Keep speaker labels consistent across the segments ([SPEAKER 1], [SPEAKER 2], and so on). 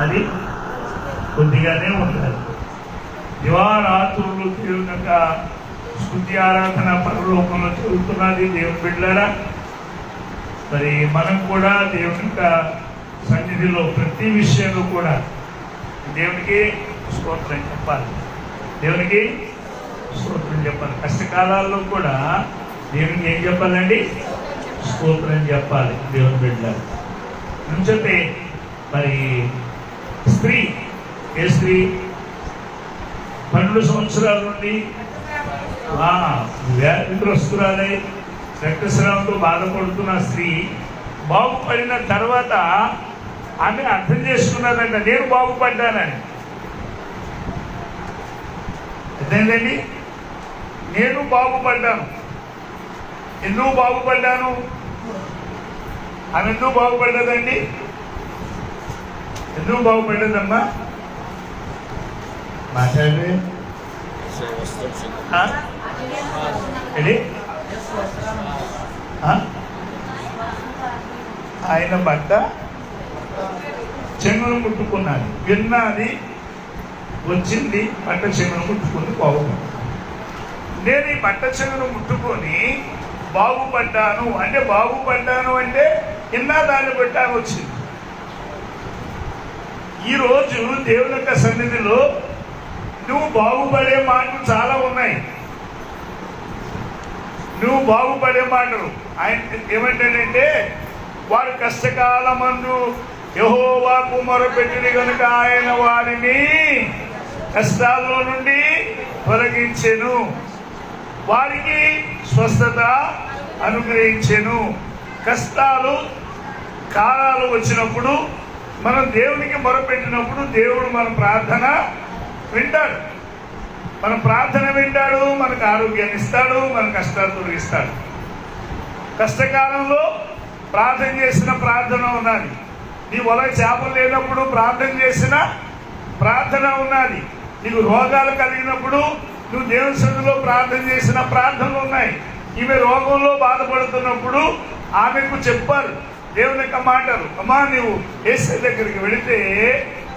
[SPEAKER 1] అది కొద్దిగానే ఉండాలి. దివారాత్రులు దేవుని యొక్క స్తుతి ఆరాధన పరలోకంలో జరుగుతున్నది. దేవుని బిడ్డలారా, మరి మనం కూడా దేవుని యొక్క సన్నిధిలో ప్రతి విషయంలో కూడా దేవునికి స్తోత్రం చెప్పాలి. దేవునికి స్తోత్రం చెప్పాలి. కష్టకాలాల్లో కూడా దేవునికి ఏం చెప్పాలండి? స్తోత్రం చెప్పాలి. దేవుని బిడ్డలారా నుంచే మరి స్త్రీ, ఏ స్త్రీ 12 సంవత్సరాల నుండి వ్యాధిగ్రస్తురాలై రక్తస్రావంతో బాధపడుతున్న స్త్రీ బాగుపడిన తర్వాత ఆమె అర్థం చేసుకున్నదంట, నేను బాగుపడ్డానని. అదేంటండి, నేను బాగుపడ్డాను. ఎందుకు బాగుపడ్డాను? ఆమె ఎందుకు బాగుపడ్డదండి? ఎందుకు బాగుపడ్డదమ్మా? మాట్లాడే ఆయన బట్ట చెంగును ముట్టుకున్నది, విన్నది, వచ్చింది, బట్ట చెంగును ముట్టుకుని బాగుపడ్డాను. నేను ఈ బట్ట చెంగును ముట్టుకొని బాగుపడ్డాను అంటే, బాగుపడ్డాను అంటే ఇన్నా దాన్ని బట్ట వచ్చింది. ఈరోజు దేవుని యొక్క సన్నిధిలో నువ్వు బాగుపడే మాటలు చాలా ఉన్నాయి. నువ్వు బాగుపడే మాటలు ఆయన ఏమంటాడంటే, వారు కష్టకాలమందు యెహోవాకు మొరపెట్టిన కనుక ఆయన వారిని కష్టాల్లో నుండి తొలగించెను, వారికి స్వస్థత అనుగ్రహించెను. కష్టాలు కాలాలు వచ్చినప్పుడు మనం దేవునికి మొరపెట్టినప్పుడు దేవుడు మన ప్రార్థన వింటాడు. మన ప్రార్థన వింటాడు, మనకు ఆరోగ్యాన్ని ఇస్తాడు, మన కష్టాలు తొలగిస్తాడు. కష్టకాలంలో ప్రార్థన చేసిన ప్రార్థన ఉన్నది. నీ వల చేపలు లేనప్పుడు ప్రార్థన చేసిన ప్రార్థన ఉన్నది. నీకు రోగాలు కలిగినప్పుడు నువ్వు దేవుని సన్నిధిలో ప్రార్థన చేసిన ప్రార్థనలు ఉన్నాయి. ఈమె రోగంలో బాధపడుతున్నప్పుడు ఆమెకు చెప్పారు దేవుని యొక్క మాటలు, అమ్మా నువ్వు యేసయ్య దగ్గరికి వెళితే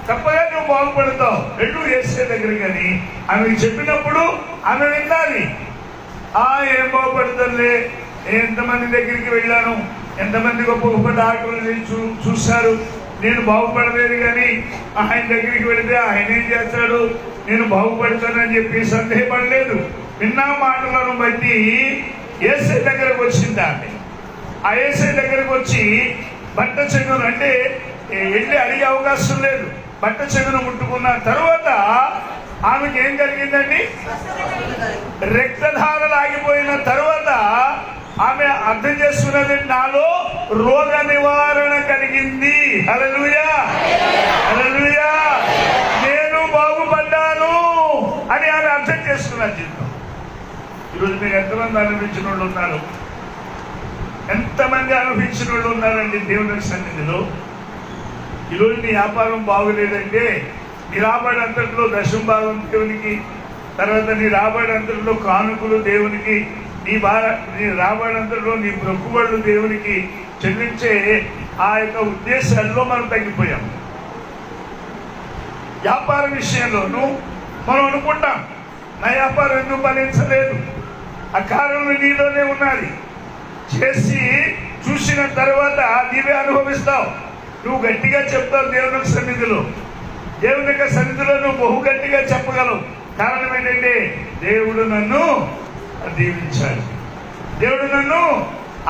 [SPEAKER 1] తప్పగా నువ్వు బాగుపడతావు, వెళ్ళు యేసయ్య దగ్గరికి అని ఆమెకు చెప్పినప్పుడు ఆమె విన్నాలి. ఏం బాగుపడతానులే, ఎంతమంది దగ్గరికి వెళ్ళాను, ఎంతమంది గొప్ప గొప్ప డాక్టర్లు చూశారు, నేను బాగుపడలేదు. కానీ ఆయన దగ్గరికి వెళితే ఆయన ఏం చేస్తాడు, నేను బాగుపడతానని చెప్పి సందేహపడలేదు. విన్న మాటలను బట్టి యేసయ్య దగ్గరకు వచ్చింది ఆమె. ఆ యేసయ్య దగ్గరకు వచ్చి బట్ట చెంగును అంటే వెళ్ళి అడిగే అవకాశం లేదు. బట్ట చెంగును ముట్టుకున్న తర్వాత ఆమెకి ఏం కలిగిందండి? రక్తధారలు ఆగిపోయిన తర్వాత ఆమె అర్థం చేసుకున్నది, నాలో రోగ నివారణ కలిగింది. హల్లెలూయా, హల్లెలూయా, నేను బాగుపడ్డాను అని ఆమె అర్థం చేసుకున్నది. జీవితం ఈరోజు మీరు ఎంతమంది అనుభవించిన వాళ్ళు ఉన్నారు? ఎంతమంది అనుభవించిన వాళ్ళు ఉన్నారండి దేవుని సన్నిధిలో? ఈరోజు నీ వ్యాపారం బాగులేదంటే నీ రాబడి అంతట్లో దశమ భాగం దేవునికి, తర్వాత నీ రాబడి అంతట్లో కానుకలు దేవునికి, నీ రాబడి అంతట్లో నీ మొక్కుబడులు దేవునికి చెల్లించే ఆ యొక్క ఉద్దేశాల్లో మనం తగ్గిపోయాం. వ్యాపార విషయంలోనూ మనం అనుకుంటాం, నా వ్యాపారం ఎందుకు ఫలించలేదు, ఆ కారణం నీలోనే ఉన్నది. చేసి చూసిన తర్వాత నీవే అనుభవిస్తావు. నువ్వు గట్టిగా చెప్తావు దేవుని సన్నిధిలో, దేవుని యొక్క సన్నిధిలో నువ్వు బహు గట్టిగా చెప్పగలవు. కారణం ఏంటంటే దేవుడు నన్ను దీవించాడు, దేవుడు నన్ను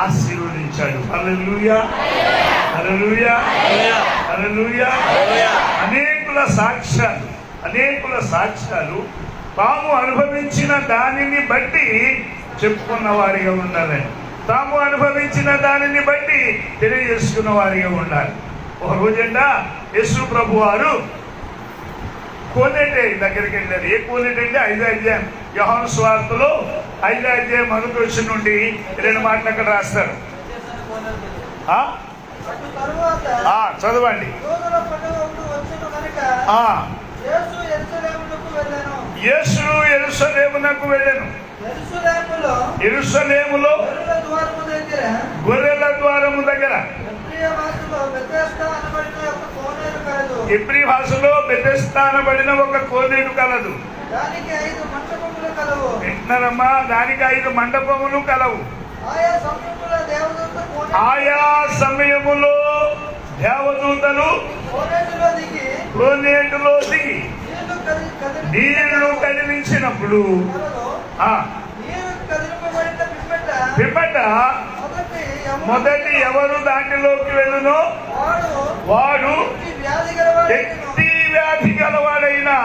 [SPEAKER 1] ఆశీర్వదించాడు. హల్లెలూయా, హల్లెలూయా, హల్లెలూయా. అనేకుల సాక్ష్యాలు తాము అనుభవించిన దానిని బట్టి చెప్పుకున్న వారిగా ఉండాలని, తాము అనుభవించిన దానిని బట్టి తెలియజేసుకున్న వారిగా ఉండాలి. ఒక రోజంట యేసు ప్రభు వారు కోనేటి దగ్గరికి వెళ్ళారు. ఏ కోనేటి అంటే 5వ అధ్యాయం యోహాను సువార్తలో 5వ అధ్యాయం 1వ వచనం నుండి 2 మాటలు అక్కడ రాస్తారు. చదవండి. యేసు యెరూషలేమునకు వెళ్ళెను. యెరూషలేములో గొర్రెల ద్వారము దగ్గర
[SPEAKER 2] కలదు.
[SPEAKER 1] హెబ్రీ భాషలో బెతెస్దా అనబడిన ఒక కోనేరు కలదు.
[SPEAKER 2] దానికి 5 మంటపములు కలవు.
[SPEAKER 1] వింటున్నారమ్మా? దానికి 5 మండపములు కలవు.
[SPEAKER 2] ఆయా సమయములో దేవదూతలు
[SPEAKER 1] ఆయా సమయములో దేవదూతలు కోనేటిలో దిగి నీళ్లు కదిలించినప్పుడు పిమ్మట మొదటి ఎవరు దాంట్లోకి వెళ్ళునో వాడు ఎట్టి వ్యాధి గలవాడైనా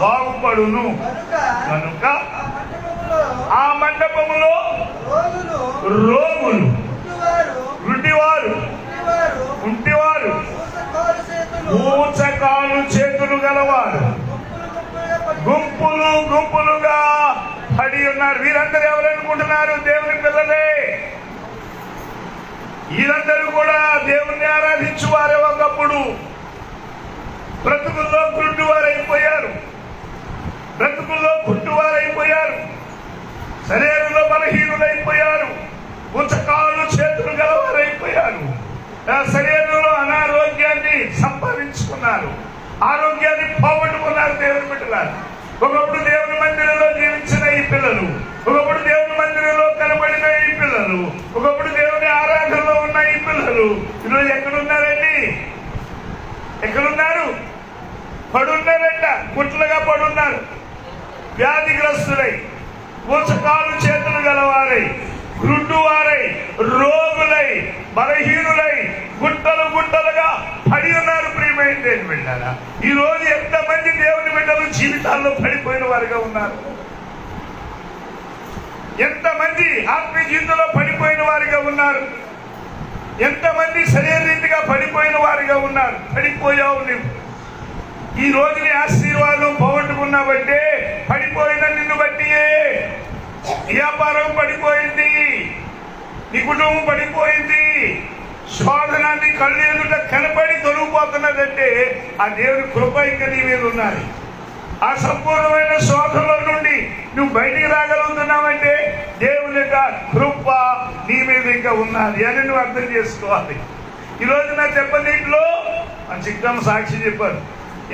[SPEAKER 1] బాగుపడును. కనుక ఆ మండపములో రోగులు, గుడ్డివారు, కుంటివారు, ఊచకాలు చేతులు గలవారు గుంపులు గుంపులుగా పడి ఉన్నారు. వీరందరూ ఎవరనుకుంటున్నారు? దేవుని పిల్లలే. వీరందరూ కూడా దేవుణ్ణి ఆరాధించువారే. ఒకప్పుడు బ్రతుకుల్లో గుడ్డివారైపోయారు, బ్రతుకుల్లో కుంటివారైపోయారు, శరీరంలో బలహీనులైపోయారు, ఉచకాలు చేతులు గలవారైపోయారు, శరీరంలో అనారోగ్యాన్ని సంపాదించుకున్నారు, ఆరోగ్యాన్ని పోగొట్టుకున్నారు. దేవుని బిడ్డలారు, ఒకప్పుడు దేవుని మందిరంలో జీవించిన ఈ పిల్లలు, ఒకప్పుడు దేవుని మందిరంలో కనబడిన ఈ పిల్లలు, ఒకప్పుడు దేవుని ఆరాధనలో ఉన్న ఈ పిల్లలు ఈరోజు ఎక్కడున్నారండి? ఎక్కడున్నారు? పడున్నారంట, గుట్లుగా పడున్నారు, వ్యాధిగ్రస్తులై, ఊచకాలు చేతులు గలవారై, గుడ్డువారై, రోగులై, బలహీనులై, గుట్టలు గుట్టలుగా పడి ఉన్నారు. ప్రియమైన దేవుని బిడ్డలారా, ఈ రోజు ఎంతమంది దేవుని బిడ్డలు జీవితాల్లో పడిపోయిన వారుగా ఉన్నారు? ఎంతమంది ఆత్మీయ జీవితంలో పడిపోయిన వారిగా ఉన్నారు? ఎంతమంది శరీరరీతిగా పడిపోయిన వారిగా ఉన్నారు? పడిపోయావు నువ్వు. ఈ రోజు నీ ఆశీర్వాదం పోగొట్టుకున్నావంటే పడిపోయిన నిన్ను బట్టియే. వ్యాపారం పడిపోయింది, నీ కుటుంబం పడిపోయింది, శోధనాన్ని కళ్ళు ఎదుట కనపడి తొలగిపోతున్నదంటే ఆ దేవుని కృప ఇంకా నీ మీద ఉన్నది. ఆ సంపూర్ణమైన శోధనలో నుండి నువ్వు బయటికి రాగలుగుతున్నావంటే దేవుని యొక్క కృప నీ మీద ఇంకా ఉన్నది అని నువ్వు అర్థం చేసుకోవాలి. ఈరోజు నా దెబ్బతీట్లో ఆ చిక్కమ్మ సాక్షి చెప్పారు,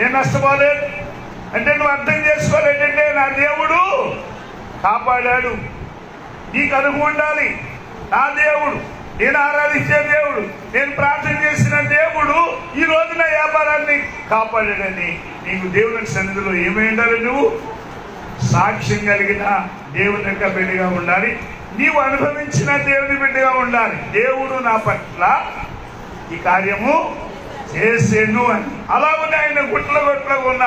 [SPEAKER 1] ఏం నష్టపోలేదు అంటే నువ్వు అర్థం చేసుకోవాలి ఏంటంటే నా దేవుడు కాపాడాడు. నీకు అనుభవం ఉండాలి. నా దేవుడు, నేను ఆరాధించే దేవుడు, నేను ప్రార్థన చేసిన దేవుడు ఈ రోజు నా వ్యాపారాన్ని కాపాడాడని నీకు దేవుని సన్నిధిలో ఏమై ఉండాలి? నువ్వు సాక్ష్యం కలిగిన దేవుని యొక్క బిడ్డగా ఉండాలి. నీవు అనుభవించిన దేవుని బిడ్డగా ఉండాలి. దేవుడు నా పట్ల ఈ కార్యము చేసేను అని. అలాగే ఆయన గుట్ల గుట్ల ఉన్న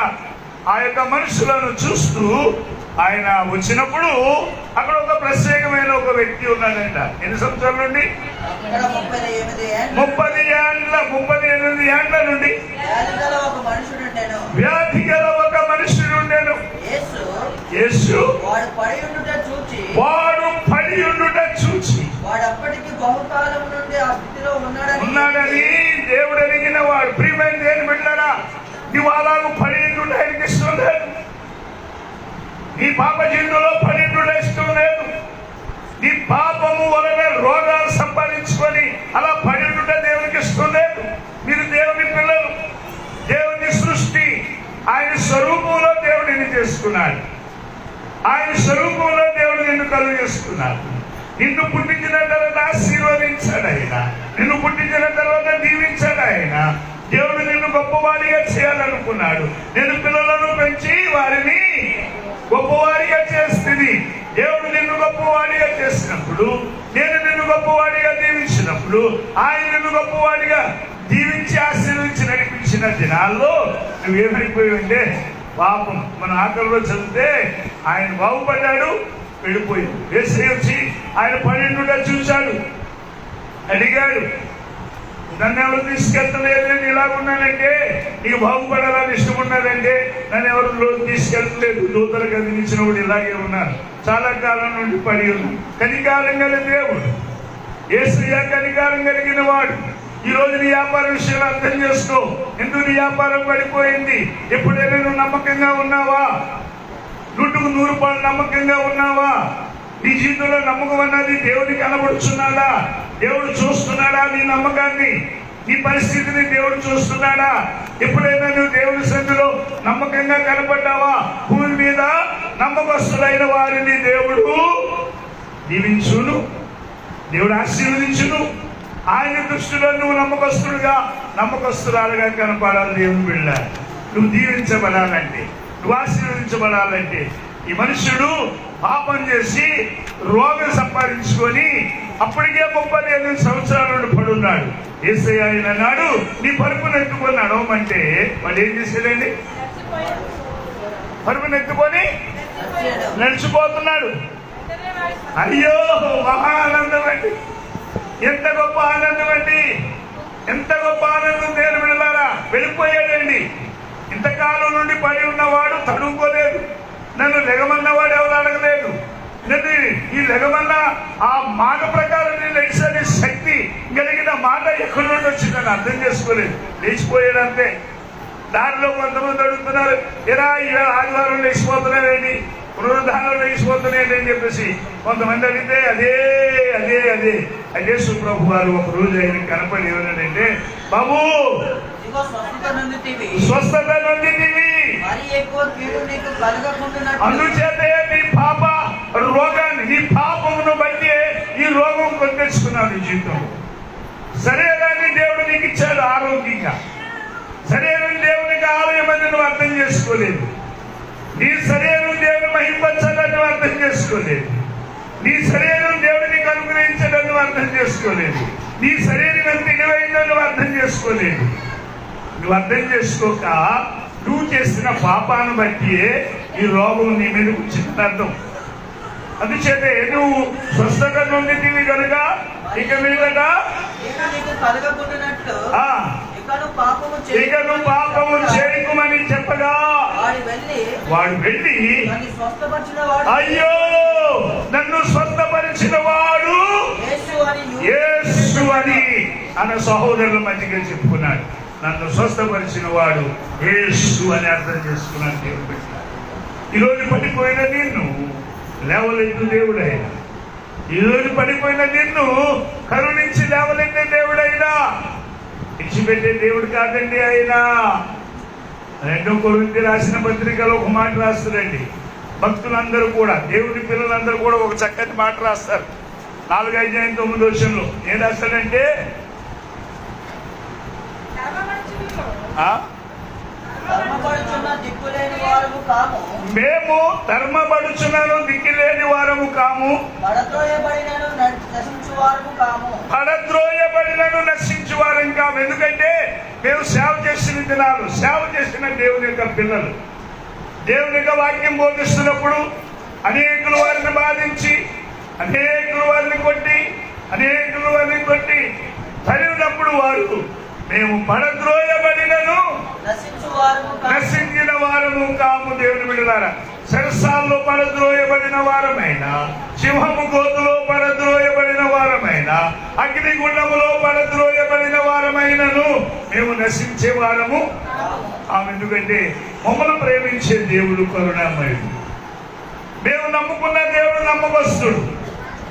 [SPEAKER 1] ఆ యొక్క మనుషులను చూస్తూ ఆయన వచ్చినప్పుడు అక్కడ ఒక ప్రత్యేకమైన ఒక వ్యక్తి ఉన్నాడంట. ఎన్ని సంవత్సరాల నుండి? 38 ఏండ్ల నుండి వ్యాధి గల ఒక మనుషుడు ఉండెను. యేసు వాడు పడి ఉండుట చూచి ఉన్నాడని దేవుడు అడిగిన వాడు. ప్రియమైన దేవుని బిడ్డలారా, నువ్వు అలాగూ పడి ఉండుట ఆయనకి ఇష్టం లేదు. నీ పాప జీవితంలో పడి ఉండుట ఇష్టం లేదు. నీ పాపము వలన రోగాలు సంపాదించుకొని అలా పడి ఉండుట దేవునికి ఇష్టం లేదు. మీరు దేవుని పిల్లలు, దేవుని సృష్టి, ఆయన స్వరూపంలో దేవుడు నిన్ను చేసుకున్నాడు. ఆయన స్వరూపంలో దేవుడు నిన్ను కలుగు చేసుకున్నాడు. నిన్ను పుట్టించిన తర్వాత ఆశీర్వదించాడు ఆయన. నిన్ను పుట్టించిన తర్వాత దీవించాడు ఆయన. దేవుడు నిన్ను గొప్పవాడిగా చేయాలనుకున్నాడు. నేను పిల్లలను పెంచి వారిని గొప్పవాడిగా చేస్తుంది. దేవుడు నిన్ను గొప్పవాడిగా చేసినప్పుడు, నేను నిన్ను గొప్పవాడిగా దీవించినప్పుడు, ఆయన నిన్ను గొప్పవాడిగా దీవించి ఆశీర్వించి నడిపించిన దినాల్లో నువ్వేమైపోయి ఉంటే పాపం. మన ఆకలిలో చదివితే ఆయన బాగుపడ్డాడు, వెళ్ళిపోయింది. వేసే వచ్చి ఆయన పన్నెండుగా చూశాడు, అడిగాడు, నన్ను ఎవరు తీసుకెళ్తలేదు, నేను ఇలాగున్నానంటే నీకు బాగుపడాలని ఇష్టం ఉన్నదంటే నన్ను ఎవరు లోటు తీసుకెళ్తలేదు. దూతలకు అందించినప్పుడు ఇలాగే ఉన్నారు. చాలా కాలం నుండి పడి ఉన్నాను. కనికారం గల దేవుడు, యేసయ్య కనికారం కలిగిన వాడు. ఈ రోజు నీ వ్యాపార విషయాలు అర్థం చేసుకో. ఎందుకు నీ వ్యాపారం పడిపోయింది? ఎప్పుడైనా నువ్వు నమ్మకంగా ఉన్నావా? 100% నమ్మకంగా ఉన్నావా? నీ జీవితంలో నమ్మకం అన్నది దేవుడికి కనబడుచున్నాడా? దేవుడు చూస్తున్నాడా నీ నమ్మకాన్ని? నీ పరిస్థితిని దేవుడు చూస్తున్నాడా? ఎప్పుడైనా నువ్వు దేవుని సన్నిధిలో నమ్మకంగా కనపడ్డావా? భూమి మీద నమ్మకస్తులైన వారిని దేవుడు దీవించును, దేవుడు ఆశీర్వదించును. ఆయన దృష్టిలో నువ్వు నమ్మకస్తురాలుగా కనపడాలి. దేవుని బిడ్డ, నువ్వు దీవించబడాలంటే, నువ్వు ఆశీర్వదించబడాలంటే, ఈ మనుషుడు పాపం చేసి రోగం సంపాదించుకొని అప్పటికే 38 సంవత్సరాల నుండి పడున్నాడు. యేసయ్య ఆయన అన్నాడు, నీ పరుపును ఎత్తుకొని నడవమంటే వాడు ఏం చేశాడండి? పరుపును ఎత్తుకొని నడిచిపోతున్నాడు. అయ్యో, మహా ఆనందం అండి! ఎంత గొప్ప ఆనందం అండి! ఎంత గొప్ప ఆనందం! దేవుని బిడ్డలారా, వెళ్ళిపోయాడండి. ఇంతకాలం నుండి పడి ఉన్నవాడు తడుకోలేదు. నన్ను లెగమన్నవాడు ఎవరు అడగలేదు. నన్ను ఈ లెగమన్న ఆ మాట ప్రకారం నేను లేచే శక్తి కలిగిన మాట ఎక్కడి నుండి వచ్చిందని అర్థం చేసుకోలేదు. లేచిపోయాడంతే. దారిలో కొంతమంది అడుగుతున్నారు, ఇలా ఇవాళ ఆదివారం లేచిపోతున్నారేంటి, పునరుద్ధానం లేచిపోతున్నాయండి అని చెప్పేసి కొంతమంది అడిగితే అదే అదే అదే అదే సుప్రభు వారు ఒక రోజు ఆయన కనపడి ఏమన్నాడంటే, బాబు స్వస్థత నొందితివి, అందుచేతే నీ పాప రోగాన్ని, నీ పాపమును బట్టి ఈ రోగం కొని తెచ్చుకున్నావు నీ జీవితం. శరీరాన్ని దేవుడు నీకు ఇచ్చాడు ఆరోగ్యంగా. శరీరం దేవునికి ఆలయం అని నువ్వు అర్థం చేసుకోలేదు. నీ శరీరం దేవుని మహింపరచాలని నువ్వు అర్థం చేసుకోలేదు. నీ శరీరం దేవుడు నీకు అనుగ్రహించాలని నువ్వు అర్థం చేసుకోలేదు. నీ శరీరం ఎంత ఇడివైందో నువ్వు అర్థం చేసుకోలేదు. నువ్వు అర్థం చేసుకోక నువ్వు చేసిన పాపాన్ని బట్టి ఈ రోగం నీ మీద వచ్చిందని అర్థం. అందుచేతే నువ్వు స్వస్థత నొందితివి కనుక ఇక మీదట ఇక నువ్వు పాపము చేయకుమని చెప్పగా వాడు వెళ్ళి, అయ్యో, నన్ను స్వస్థపరిచిన వాడు యేసు అని అన్న సహోదరుల మధ్యగా చెప్పుకున్నాడు. నన్ను స్వస్థపరిచిన వాడు యేసు అని అర్థం చేసుకున్నాను. దేవుడు పెట్టాడు. ఈరోజు పడిపోయిన నిన్ను లేవలేదు దేవుడైనా. ఈరోజు పడిపోయిన నిన్ను కరుణించి లేవలేదే దేవుడైనా. ఇచ్చిపెట్టే దేవుడు కాదండి ఆయన. 2 కొరింథీ రాసిన పత్రికలో ఒక మాట రాస్తారండి. భక్తులందరూ కూడా, దేవుని పిల్లలందరూ కూడా ఒక చక్కటి మాట రాస్తారు. 4:5-9 ఏం రాస్తాడంటే, మేము ధర్మపడుచున్నను దిక్కులేని వారము కాము, పడద్రోయబడినను నశించు వారం కాము. ఎందుకంటే మేము సేవ చేసిన దినాలు, సేవ చేసిన దేవుని యొక్క పిల్లలు. దేవుని యొక్క వాక్యం బోధిస్తున్నప్పుడు అనేకులు వారిని బాధించి, అనేకులు వారిని కొట్టి తరిగినప్పుడు వారు మేము పడద్రోయబడినను నశించిన వారము కాము. దేవుని బిడ్డలారా, సరసాల్లో పడద్రోయబడిన వారమైనా, సింహము గోతులో పడద్రోయబడిన వారమైనా, అగ్నిగుండములో పడద్రోయబడిన వారమైనను మేము నశించే వారము. ఎందుకంటే మమ్మల్ని ప్రేమించే దేవుడు కరుణామయుడు. మేము నమ్ముకున్న దేవుడు నమ్మకస్తుడు.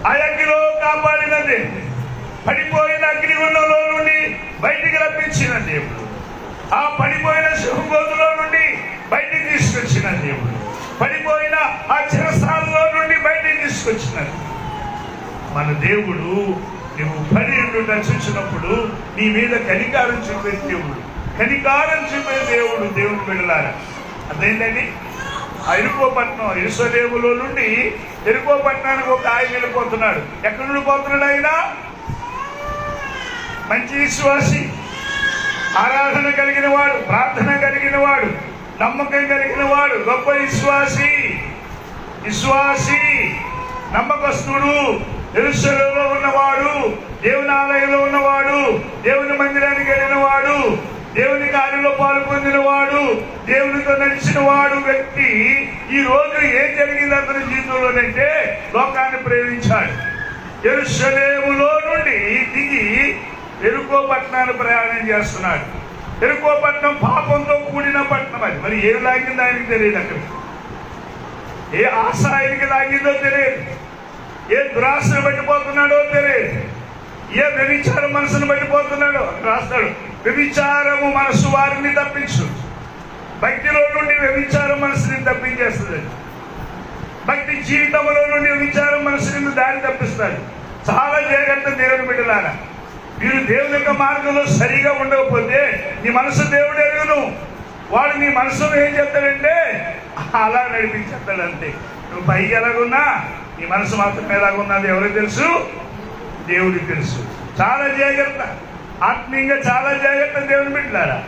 [SPEAKER 1] ఆ అగ్నిలో కాపాడినదే, పడిపోయిన అగ్నిగుండంలో నుండి బయటికి రప్పించిన దేవుడు, ఆ పడిపోయిన సింహగోతులో నుండి బయటికి తీసుకొచ్చిన దేవుడు, పడిపోయిన ఆ చిరస్థానంలో నుండి బయటికి తీసుకొచ్చిన మన దేవుడు. నువ్వు పడి చూసినప్పుడు నీ మీద కనికారం చూపే దేవుడు, కనికారం చూపే దేవుడు. దేవుని బిడ్డలారా, అదేంటండి, ఆ ఇరుకోపట్నం, ఇరుసలేములో నుండి ఇరుకోపట్నానికి ఒక ఆయన వెళ్ళిపోతున్నాడు. ఎక్కడి నుండి పోతున్నాడు ఆయన? మంచి విశ్వాసి, ఆరాధన కలిగిన వాడు, ప్రార్థన కలిగిన వాడు, నమ్మకం కలిగిన వాడు, గొప్ప విశ్వాసి, నమ్మకస్తుడు, యెరూషలేములో ఉన్నవాడు, దేవుని ఆలయంలో ఉన్నవాడు, దేవుని మందిరానికి వెళ్ళిన వాడు, దేవుని కార్యంలో పాల్పొందిన వాడు, దేవునితో నడిచిన వాడు వ్యక్తి ఈ రోజు ఏం జరిగింది అతని జీవితంలోనంటే లోకాన్ని ప్రేమించాడు. యెరూషలేములో నుండి దిగి యెరికో పట్టణాన్ని ప్రయాణం చేస్తున్నాడు. యెరికో పట్టణం పాపంతో కూడిన పట్టణం. అది మరి ఏం లాగిందో ఆయనకి తెలియదు. అక్కడ ఏ ఆశ ఆయనకి లాగిందో తెలియదు, ఏ దురాశను పట్టిపోతున్నాడో తెలియదు, ఏ వ్యభిచార మనసును పడిపోతున్నాడు రాస్తాడు. వ్యభిచారము మనసు వారిని తప్పించు. భక్తిలో నుండి వ్యభిచార మనసుని తప్పించేస్తుంది. భక్తి జీవితంలో నుండి వ్యభిచారం మనసుని దారి తప్పిస్తాడు. చాలా జాగ్రత్త దేవుని బిడ్డలారా. మీరు దేవుని యొక్క మార్గంలో సరిగా ఉండకపోతే నీ మనసు దేవుడు ఎరుగును. వాడు నీ మనసును ఏం చెప్తాడంటే అలా నడిపించేస్తాడు అంతే. నువ్వు పైకి ఎలాగున్నా నీ మనసు మాత్రం ఎలాగున్నది ఎవరికి తెలుసు? దేవుడికి తెలుసు. చాలా జాగ్రత్త. ఆత్మీయంగా చాలా జాగ్రత్త దేవుని బిడ్డలారా.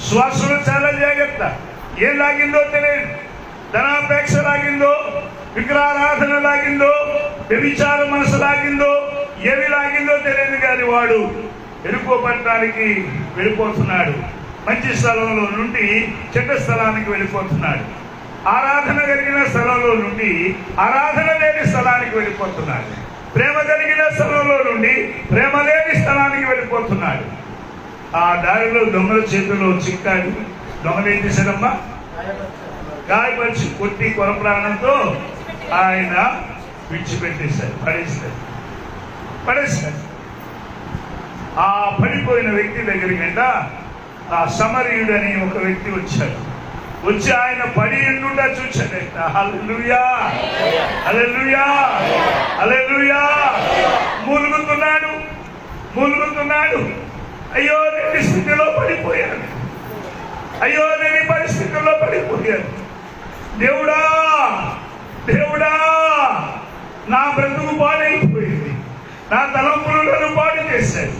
[SPEAKER 1] శ్వాసలో చాలా జాగ్రత్త. ఏం లాగిందో తెలియదు. ధనాపేక్ష లాగిందో, విగ్రహారాధన లాగిందో, వ్యభిచార మనసు లాగిందో, ఏమి లాగిందో తెలియదు కానీ వాడు వెళ్ళిపోబట్టడానికి వెళ్ళిపోతున్నాడు. మంచి స్థలంలో నుండి చెడ్డ స్థలానికి వెళ్ళిపోతున్నాడు. ఆరాధన కలిగిన స్థలంలో నుండి ఆరాధన లేని స్థలానికి వెళ్ళిపోతున్నాడు. ప్రేమ కలిగిన స్థలంలో నుండి ప్రేమ లేని స్థలానికి వెళ్ళిపోతున్నాడు. ఆ దారిలో దొంగల చేతిలో చిక్కాడు. దొంగలు ఏం చేశాడమ్మా? గాయపరిచి కొట్టి కొర ప్రాణంతో ఆయన విడిచిపెట్టేశాడు, పడేశాడు. ఆ పడిపోయిన వ్యక్తి దగ్గరికంట ఆ సమరయుడు అని ఒక వ్యక్తి వచ్చాడు. వచ్చి ఆయన పడి ఉండుట చూశాడట. హల్లెలూయా, హల్లెలూయా, హల్లెలూయా. మూలుగుతున్నాడు. అయ్యో నేను ఈ స్థితిలో పడిపోయాను. అయ్యో నేను ఈ పరిస్థితుల్లో పడిపోయాను. దేవుడా నా బ్రతుకు పాడైపోయింది. నా తలంపులు నన్ను పాడు చేశాయి.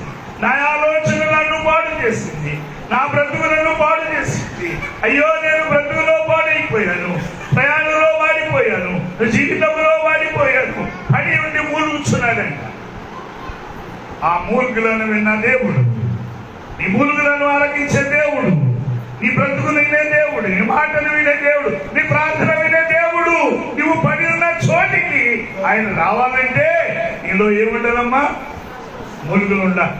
[SPEAKER 1] నా ఆలోచన నన్ను పాడు చేసింది. నా బ్రతుకు నన్ను పాడు చేసింది. అయ్యో నేను బ్రతుకులో పాడైపోయాను, ప్రయాణంలో వాడిపోయాను, జీవితంలో వాడిపోయాను అని ఉండి మూలుగుచున్నాడంట. ఆ మూలుగులను విన్న దేవుడు, నీ మూలుగులను ఆలకించే దేవుడు, నీ బ్రతుకులు వినే దేవుడు, నీ మాటలు వినే దేవుడు, నీ ప్రార్థన వినే దేవుడు, నువ్వు పడి ఉన్న చోటికి ఆయన రావాలంటే నీలో ఏముండాలమ్మా? మూలుగులు ఉండాలి,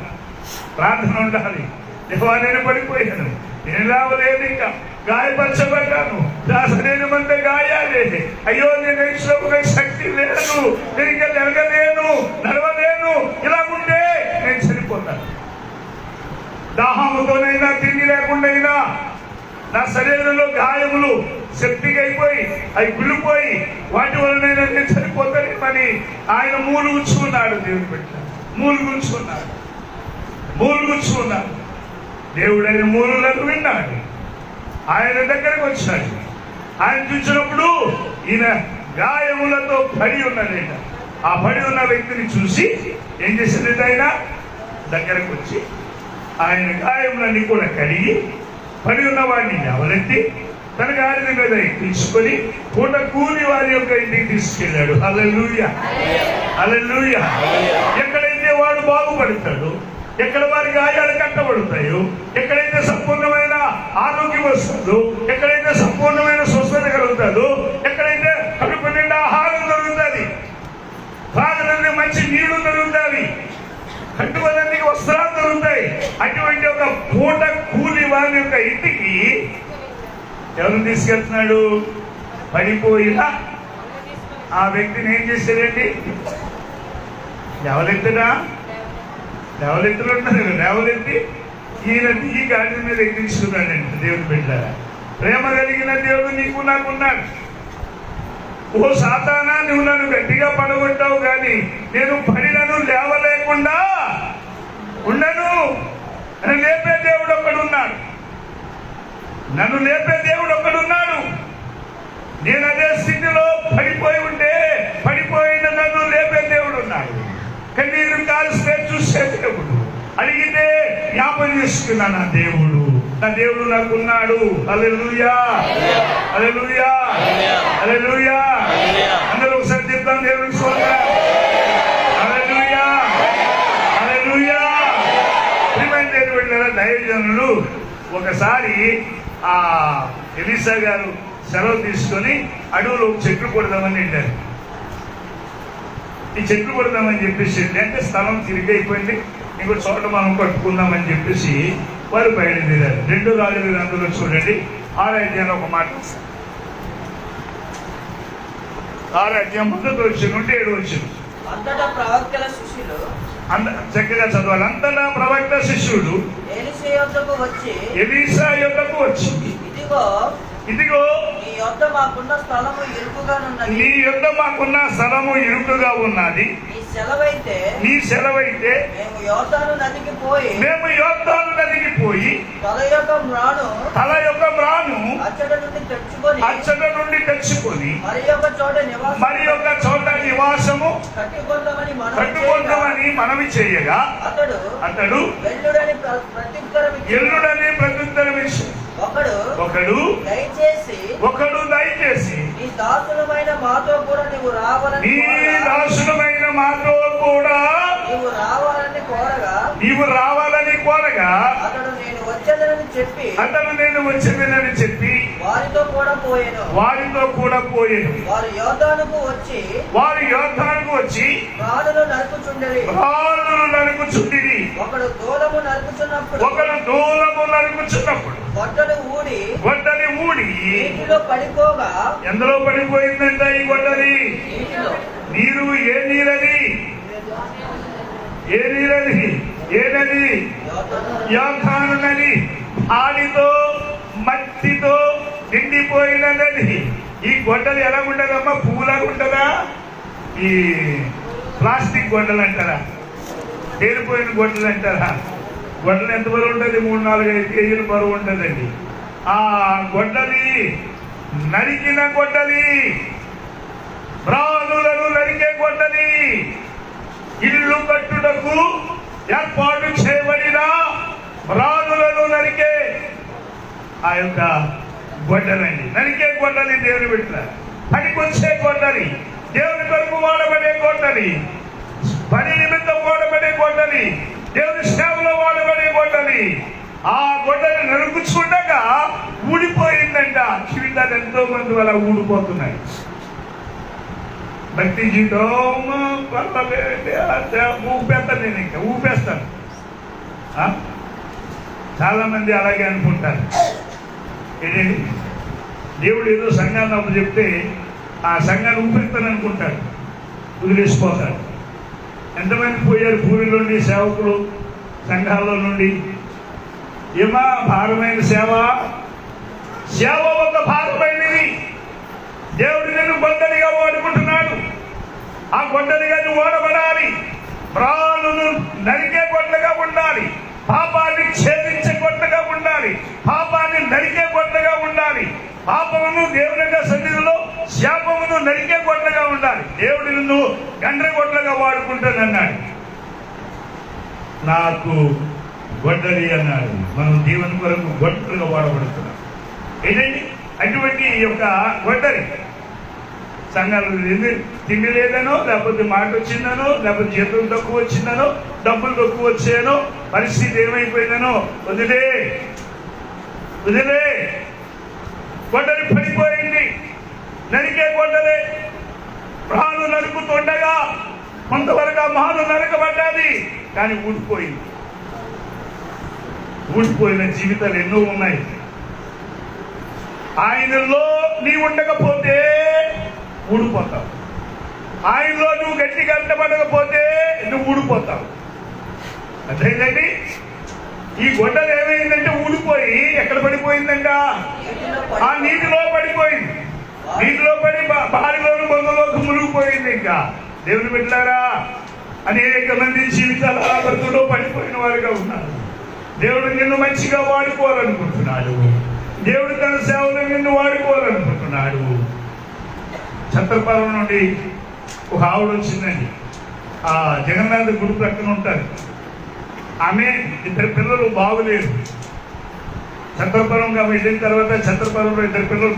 [SPEAKER 1] ప్రార్థన ఉండాలి. దేవా నేను పడిపోయాను, నేను రావలేదు, ఇంకా గాయపరచబడ్డాను, నా శరీరమంతా గాయాలే. అయ్యో నేను ఇష్టంగా శక్తి లేదు, నేను ఇంకా జరగలేను, నడవలేను. ఇలా ఉంటే నేను చనిపోతాను. దాహముతోనైనా తిండి లేకుండా నా శరీరంలో గాయములు శక్తిగా అయిపోయి అవి గుళ్ళిపోయి వాటి వలనైనా నేను చనిపోతానేమని ఆయన మూలుగుచ్చుకున్నాడు. దేవుని బిడ్డ మూలుగుచ్చుకున్నాడు. దేవుడైన మూలులను విన్నాడు. ఆయన దగ్గరకు వచ్చాడు. ఆయన చూసినప్పుడు ఈయన గాయములతో పడి ఉన్నదట. ఆ పడి ఉన్న వ్యక్తిని చూసి ఏం చేసింది? ఆయన దగ్గరకు వచ్చి ఆయన గాయములన్నీ కూడా కడిగి పడి ఉన్న వాడిని లేవనెత్తి తన గాడిద మీద ఎక్కించుకొని పూట కూలి వారి యొక్క ఇంటికి తీసుకెళ్ళాడు. హల్లెలూయా, హల్లెలూయా. ఎక్కడైతే వాడు బాగుపడతాడు, ఎక్కడ వారి గాయాలు కట్టబడతాయో, ఎక్కడైతే సంపూర్ణమైన ఆరోగ్యం వస్తుందో, ఎక్కడైతే సంపూర్ణమైన స్వస్థత కలుగుతుందో, ఎక్కడైతే కడుపు నిండా ఆహారం దొరుకుతుంది, తాగడానికి మంచి నీళ్లు దొరుకుతాయి, కట్టుకోవడానికి వస్త్రాలు దొరుకుతాయి, అటువంటి ఒక పూట కూలి వారి యొక్క ఇంటికి ఎవరు తీసుకెళ్తున్నాడు? పడిపోయిన ఆ వ్యక్తిని ఏం చేశాడండి? లేవలెత్తడా? లేవలెత్తులు ఉంటారు. లేవలెత్తి ఈయన ఈ గాడి మీద ఎక్కించుకున్నాడండి. దేవుని బిడ్డ, ప్రేమ కలిగిన దేవుడు నీకు నాకున్నాడు. ఓ సాతానా, నువ్వు నన్ను గట్టిగా పడగొట్టావు కానీ నేను పడినను లేవలేకుండా ఉండను. నన్ను లేపే దేవుడు ఒకడున్నాడు. నేను అదే స్థితిలో పడిపోయి ఉంటే పడిపోయిన నన్ను లేపే దేవుడు ఉన్నాడు. కన్నీరు కాల్స్తే చూసే దేవుడు, అడిగితే జ్ఞాపకం చేసుకున్నా నా దేవుడు నాకున్నాడు. హల్లెలూయా, హల్లెలూయా, హల్లెలూయా. అందరూ ఒకసారి చెప్తాం దేవుడికి స్తోత్రం. హల్లెలూయా, హల్లెలూయా. ప్రియమైన దైవజనులు ఒకసారి ఆ ఎలీసా గారు సెలవు తీసుకొని అడవులో చెట్లు కొడదామని వెళ్ళారు. ఈ చెట్లు కొడదామని చెప్పేసి అంటే స్థలం తిరిగైపోయింది, ఇంకో చోట మనం కట్టుకుందామని చెప్పేసి వారు బయలుదేరారు. 2 రాజుల గ్రంథంలో చూడండి 6వ అధ్యాయంలో ఒక మాట, 6వ అధ్యాయం 1వ వచనం నుండి 7వ వచనం.
[SPEAKER 2] అంతటా ప్రవక్తల శిష్యులు
[SPEAKER 1] చక్కగా చదవాలి. అంతటా ప్రవక్త శిష్యుడు
[SPEAKER 2] ఎలీషా యొద్దకు వచ్చి,
[SPEAKER 1] ఎలీషా యొద్దకు వచ్చి,
[SPEAKER 2] ఇదిగో
[SPEAKER 1] ఇదిగో
[SPEAKER 2] నీ యొద్ద మాకున్న స్థలము ఇరుకుగానున్నది.
[SPEAKER 1] నీ యొద్ద మాకున్న స్థలము ఇరుకుగా ఉన్నది.
[SPEAKER 2] నీ సెలవైతే
[SPEAKER 1] నీ సెలవైతే
[SPEAKER 2] మేము యోర్దాను నదికి పోయి
[SPEAKER 1] మేము యోర్దాను నదికి పోయి
[SPEAKER 2] తల యొక్క మ్రాను
[SPEAKER 1] అచ్చట నుండి తెచ్చుకొని మరి ఒక చోట నివాసము కట్టుకుందామని మనవి చేయగా అతడు ఎల్లుడని ప్రత్యుత్తరం ఇచ్చి ఒకడు దయచేసి
[SPEAKER 2] నీ దాసులమైన మాతో కూడా
[SPEAKER 1] నీవు రావాలని కోరగా
[SPEAKER 2] అతడు నేను వచ్చేదనని చెప్పి వారితో కూడా పోయాను. వారు యోర్దానుకు వచ్చి రాళ్ళను నరుకుచుండిరి. ఒకడు దూలము నరుకుచున్నప్పుడు గొడ్డలి ఊడి నీటిలో పడిపోగా.
[SPEAKER 1] ఎందులో పడిపోయిందంట ఈ గొడ్డలి? నీరు ఏ నీరది? ఏనది? యోర్దాను నది. ఆడితో మట్టితో నిండిపోయిన నది. ఈ గొడ్డలి ఎలా ఉండదమ్మా? పువ్వులాగా ఉంటుందా? ఈ ప్లాస్టిక్ గొడ్డలు అంటారా? తేలిపోయిన గొడ్డలు అంటారా? గొడ్డలు ఎంత బరువు ఉంటుంది? 3-4-5 కేజీలు బరువు ఉంటుందండి. ఆ గొడ్డలి నరికిన గొడ్డలి, ప్రాణులను నరికే గొడ్డలి, ఇల్లు కట్టుటకు ఏర్పాటు చేయబడిన ప్రాణులను నరికే ఆ యొక్క గొడ్డలండి. నరికే గొడ్డలి దేవుని పెట్టారు. పనికొచ్చే గొడ్డలి, దేవుని కొరకు వాడబడే గొడ్డలి, పని నిమిత్తం వాడబడే గొడ్డలి, దేవుని సేవలో వాడబడే గొడ్డలి. ఆ గొడ్డలి నరుకుచుండగా ఊడిపోయిందంట. జీవితాలు ఎంతో మంది అలా ఊడిపోతున్నాయి. భక్తి జీవితం ఊపేస్తాను, నేను ఇంకా ఊపేస్తాను. చాలా మంది అలాగే అనుకుంటారు. ఏంటండి, దేవుడు ఏదో సంఘాన్ని అప్పుడు చెప్తే ఆ సంఘాన్ని ఊపేస్తాను అనుకుంటాడు, వదిలేసిపోతాడు. ఎంతమంది పోయారు పూరిలో నుండి సేవకులు, సంఘాల్లో నుండి. ఏమా భారమైన సేవ ఒక భారమైనది. దేవుడు నేను గొడ్డలిగా వాడుకుంటున్నాడు. ఆ గొడ్డలిగా నువ్వు వాడబడాలి. ప్రాణులను నరికే గొడ్డగా ఉండాలి. పాపాన్ని ఛేదించే గొడ్డగా ఉండాలి. పాపాన్ని నరికే గొడ్డగా ఉండాలి. పాపమును దేవుని సన్నిధిలో శాపమును నరికే గొడ్డగా ఉండాలి. దేవుడు నిన్ను గండ్రగొడ్డగా వాడుకుంటానన్నాడు. నాకు గొడ్డలి అన్నాడు. మనం దేవుని కొరకు గొడ్డలుగా వాడబడుతున్నాం. ఏంటండి అటువంటి యొక్క గొడ్డలి సంఘాలు తిండి లేదనో, లేకపోతే మాట వచ్చిందనో, లేకపోతే జీతం తక్కువ వచ్చిందనో, డబ్బులు తక్కువ వచ్చాయనో, పరిస్థితి ఏమైపోయిందనో వదిలే గొడ్డలి పడిపోయింది. నరికే గొడ్డలే. ప్రాణులు నరుకుతుండగా కొంతవరకు ఆ మహాను నరకబడ్డాది, కానీ ఊడిపోయిన జీవితాలు ఎన్నో ఉన్నాయి. ఆయనలో నీ ఉండకపోతే ఊడిపోతావు. ఆయనలో నువ్వు గట్టిగా అంటపడకపోతే నువ్వు ఊడిపోతావు. అదేంటండి, ఈ గొడ్డలు ఏమైందంటే ఊడిపోయి ఎక్కడ పడిపోయిందంట? ఆ నీటిలో పడిపోయింది. నీటిలో పడి బారిలోను బొంగలోకి మునిగిపోయింది. ఇంకా దేవుని బిడ్డలారా, అనేక మంది జీవితాల ఆపత్తులో పడిపోయిన వారుగా ఉన్నారు. దేవుడు నిన్ను మంచిగా వాడుకోవాలనుకుంటున్నాడు. దేవుడు తన సేవలో నిన్ను వాడుకోవాలనుకుంటున్నాడు. ఛత్రపురం నుండి ఒక ఆవిడ వచ్చిందండి. ఆ జగన్నాథ గుడి ప్రక్కన ఉంటారు. ఆమె 2 పిల్లలు బాగులేరు. ఛత్రపురంగా వెళ్ళిన తర్వాత ఛత్రపురంలో 2 పిల్లలు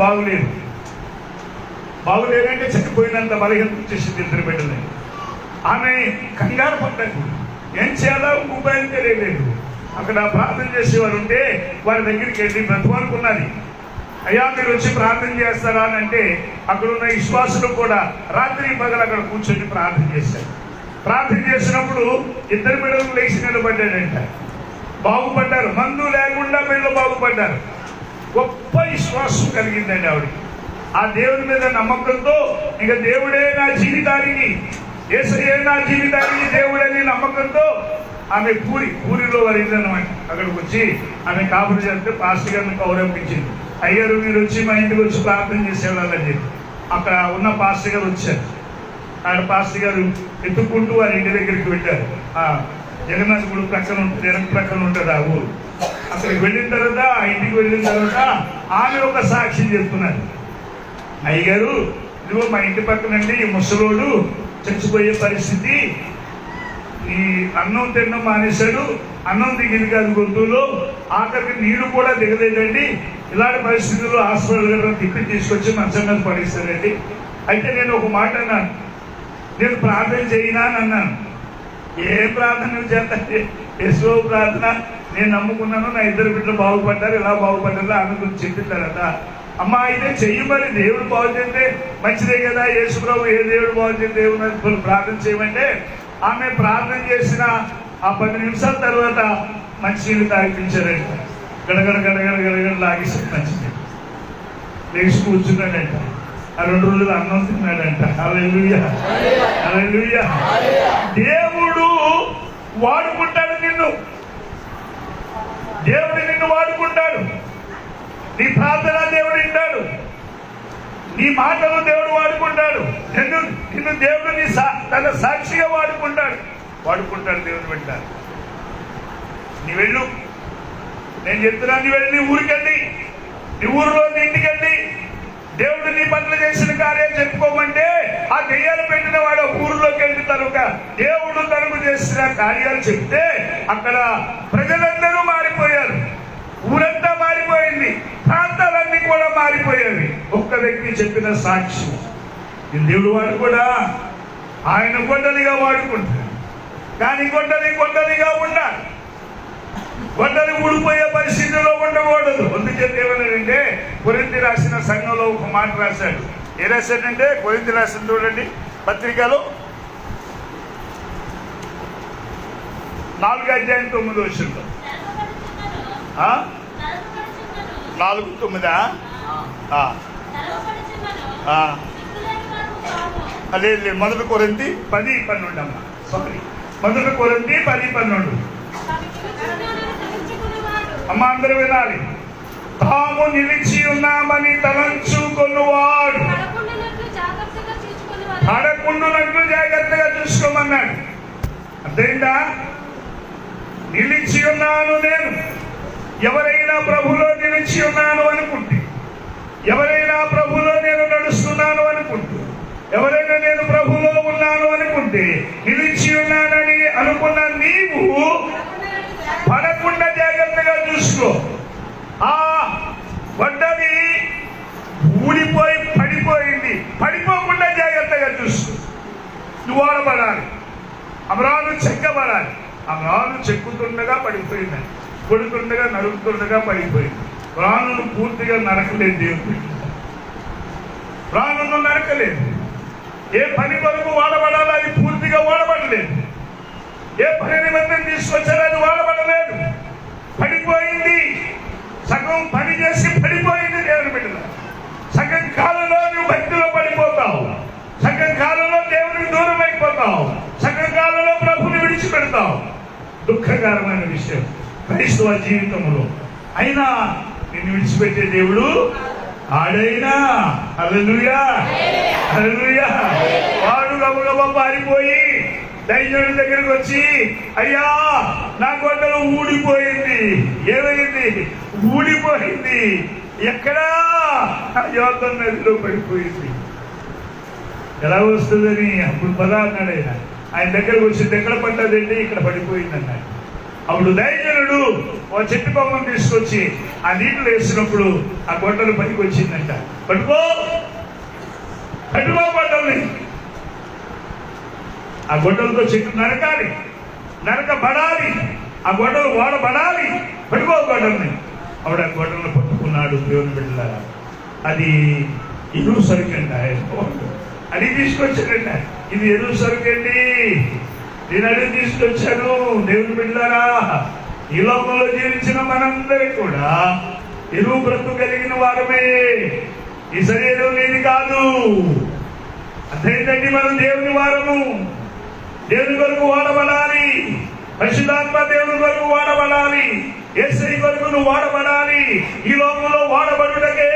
[SPEAKER 1] బాగులేరంటే చనిపోయినంత బలహీనత వచ్చేసింది 2 బిడ్డలని. ఆమె కంగారు పడ్డది. ఏం చేయాలో ఉపాయం తెలియలేదు. అక్కడ ప్రార్థన చేసేవారు ఉంటే వారి దగ్గరికి వెళ్ళి బ్రతుకున్నది. అయ్యా మీరు వచ్చి ప్రార్థన చేస్తారా అని అంటే అక్కడ ఉన్న విశ్వాసులు కూడా రాత్రి పగలు అక్కడ కూర్చొని ప్రార్థన చేశారు. ప్రార్థన చేసినప్పుడు 2 బిడ్డలు లేచి నిలబడ్డాడంట. బాగుపడ్డారు. మందు లేకుండా బిడ్డలు బాగుపడ్డారు. గొప్ప విశ్వాసం కలిగిందండి ఆవిడకి. ఆ దేవుని మీద నమ్మకంతో ఇక దేవుడే నా జీవితానికి యేసయ్యే నా జీవితానికి దేవుడని నమ్మకంతో ఆమె పూరిలో వరిందనమాట. అక్కడికి వచ్చి ఆమె కాపురు చేస్తే పాస్టర్ గారిని గౌరవించింది. అయ్యారు మీరు వచ్చి మా ఇంటికి వచ్చి ప్రార్థన చేసేవాళ్ళని చెప్పి అక్కడ ఉన్న పాస్టర్ గారు వచ్చారు. ఆడ పాస్టర్ గారు ఎత్తుక్కుంటూ వారి ఇంటి దగ్గరికి వెళ్ళారు. జగన్నాథ్ గుడి ప్రక్కన ఉంటుంది, వెనక ప్రక్కన ఉంటుంది ఆ ఊరు. అక్కడికి వెళ్ళిన తర్వాత ఆ ఇంటికి వెళ్ళిన తర్వాత ఆమె ఒక సాక్ష్యం చెప్తున్నారు. అయ్యగారు ఇదిగో మా ఇంటి పక్కనండి ఈ ముసలోడు చచ్చిపోయే పరిస్థితి, ఈ అన్నం తినడం మానేశాడు, అన్నం దిగింది కాదు గొంతులో, ఆఖరికి నీళ్లు కూడా దిగలేదండి. ఇలాంటి పరిస్థితుల్లో హాస్పిటల్ గట్రా తిప్పి తీసుకొచ్చి మంచం మీద పడిస్తారండి. అయితే నేను ఒక మాట అన్నాను, నేను ప్రార్థన చేయనా అని అన్నాను. ఏ ప్రార్థన చేస్తాను, ఎస్ఓ ప్రార్థన, నేను నమ్ముకున్నాను, నా ఇద్దరు బిడ్డలు బాగుపడ్డారు, ఇలా బాగుపడ్డారు ఆమె గురించి చెప్పిన తర్వాత అమ్మా అయితే చెయ్యి, మరి దేవుడు బాగు చేస్తే మంచిదే కదా, యేసుప్రభు ఏ దేవుడు బాగు చేస్తే దేవుడు ప్రార్థన చేయమంటే ఆమె ప్రార్థన చేసిన ఆ 10 నిమిషాల తర్వాత మంచినీళ్ళు తాగిపించారంట. గడగడ గడగడ గడగడ లాగేసి మంచిది లేచి కూర్చున్నాడంట. ఆ 2 రోజులు అన్నం తిన్నాడంట. హల్లెలూయా, హల్లెలూయా. దేవుడు వాడుకుంటాడు నిన్ను, దేవుడు నిన్ను వాడుకుంటాడు. నీ ప్రార్థన దేవుడు వింటాడు, నీ మాటలు దేవుడు వాడుకుంటాడు, నిన్ను దేవుడు తన సాక్షిగా వాడుకుంటాడు దేవుడు వింటాడు. నీ వెళ్ళు, నేను చెప్తున్నా, నీ వెళ్ళి నీ ఊరికెళ్ళి, నీ ఊరిలో నీ ఇంటికెళ్ళి దేవుడు నీ పట్ల చేసిన కార్యాలు చెప్పుకోమంటే ఆ దెయ్యాలు పెట్టిన వాడు ఊరిలోకి వెళ్ళి తనుక దేవుడు తనకు చేసిన కార్యాలు చెప్తే అక్కడ ప్రజలందరూ మారిపోయారు, ఊరంతా మారిపోయింది, ప్రాంతాలన్నీ కూడా మారిపోయేవి. ఒక్క వ్యక్తి చెప్పిన సాక్షి. దేవుడు వాడు కూడా ఆయన గొడ్డలిగా వాడుకుంటాడు. కానీ గొడ్డలిగా ఉండాలి, గొడ్డలి ఊడిపోయే పరిస్థితిలో ఉండకూడదు. అందుచేత ఏమన్నాడంటే కొరింథీ రాసిన సంఘంలో ఒక మాట రాశాడు. ఏ రాశాడంటే కొరింథీ రాసిన చూడండి పత్రికలో 4:9 4:9 లేదు, మొదటి కొరింథీ 10:12 అమ్మా, సారీ, మొదటి కొరింథీ 10:12 అమ్మ, అందరూ వినాలి. తాము నిలిచి ఉన్నామని తలంచుకున్నవాడు పడకుండునట్లు జాగ్రత్తగా చూసుకోమన్నాడు. అర్థమైందా? నిలిచి ఉన్నాను నేను. ఎవరైనా ప్రభులో నిలిచి ఉన్నాను అనుకుంటే, ఎవరైనా ప్రభులో నేను నడుస్తున్నాను అనుకుంటూ, ఎవరైనా నేను ప్రభులో ఉన్నాను అనుకుంటే, నిలిచి ఉన్నానని అనుకున్న నీవు పడకుండా జాగ్రత్తగా చూసుకో. ఆ గొడ్డలి ఊడిపోయి పడిపోయింది, పడిపోకుండా జాగ్రత్తగా చూసుకో. నువ్వు వాడబడాలి, అమరాలు చెక్కబడాలి. అమరాలు చెక్కుతుండగా పడిపోయింది, కొడుతుండగా నరుకుతుండగా పడిపోయింది. ప్రాణులు పూర్తిగా నరకలేదు, దేవుడు ప్రాణులను నరకలేదు. ఏ పని కొరకు వాడబడాలో అది పూర్తిగా వాడబడలేదు. ఏ పని నిమిత్తం తీసుకొచ్చారో అది వాడబడలేదు, పడిపోయింది. సగం పని చేసి పడిపోయింది. దేవుని బిడ్డల సగం కాలంలో నువ్వు భక్తిలో పడిపోతావు, సగం కాలంలో దేవునికి దూరం అయిపోతావు, సగం కాలంలో ప్రభుని విడిచిపెడతావు. దుఃఖకరమైన విషయం క్రైస్తవ జీవితంలో. అయినా నిన్ను విడిచిపెట్టే దేవుడు ఆడైనా. హల్లెలూయా, హల్లెలూయా. వాడు గబగబ పారిపోయి దైవజనుడి దగ్గరికి వచ్చి, అయ్యా నా గొడ్డలు ఊడిపోయింది. ఏమైంది? ఊడిపోయింది. ఎక్కడా? యోర్దాను నదిలో పడిపోయింది. ఎలా వస్తుందని అప్పుడు పదా అన్నాడు ఆయన దగ్గరకు వచ్చి, ఎక్కడ పడ్డదండి? ఇక్కడ పడిపోయింది అన్నాడు. అప్పుడు దైవజనుడు ఓ చెట్టు కొమ్మను తీసుకొచ్చి ఆ నీటిలో వేసినప్పుడు ఆ గొడ్డలు పనికి వచ్చిందంట. పట్టుకో గొడ్డల్ని. ఆ గొడ్డలతో చెట్టు నరకాలి, నరకబడాలి, ఆ గొడ్డలు వాడబడాలి. పట్టుకో గొడ్డల్ని. ఆవిడ ఆ గొడ్డలను పట్టుకున్నాడు. దేవుని బిడ్డలారా, అది ఇరువు సరుకండి. ఆయన అది తీసుకొచ్చాడంట. ఇది ఎరువు సరుకండి, నేను అడిగి తీసుకొచ్చాను. దేవుని బిడ్డలారా, ఈ లోకంలో జీవించిన మనందరి కూడా ఎరువు బ్రతుకు కలిగిన వారమే. ఈ శరీరం నీది కాదు. ఏంటంటే మనం దేవుని వారము, దేవుని కొరకు వాడబడాలి. పరిశుద్ధాత్మ దేవుని కొరకు వాడబడాలి. యేసయ్య కొరకు నువ్వు వాడబడాలి. ఈ లోకంలో వాడబడుటకే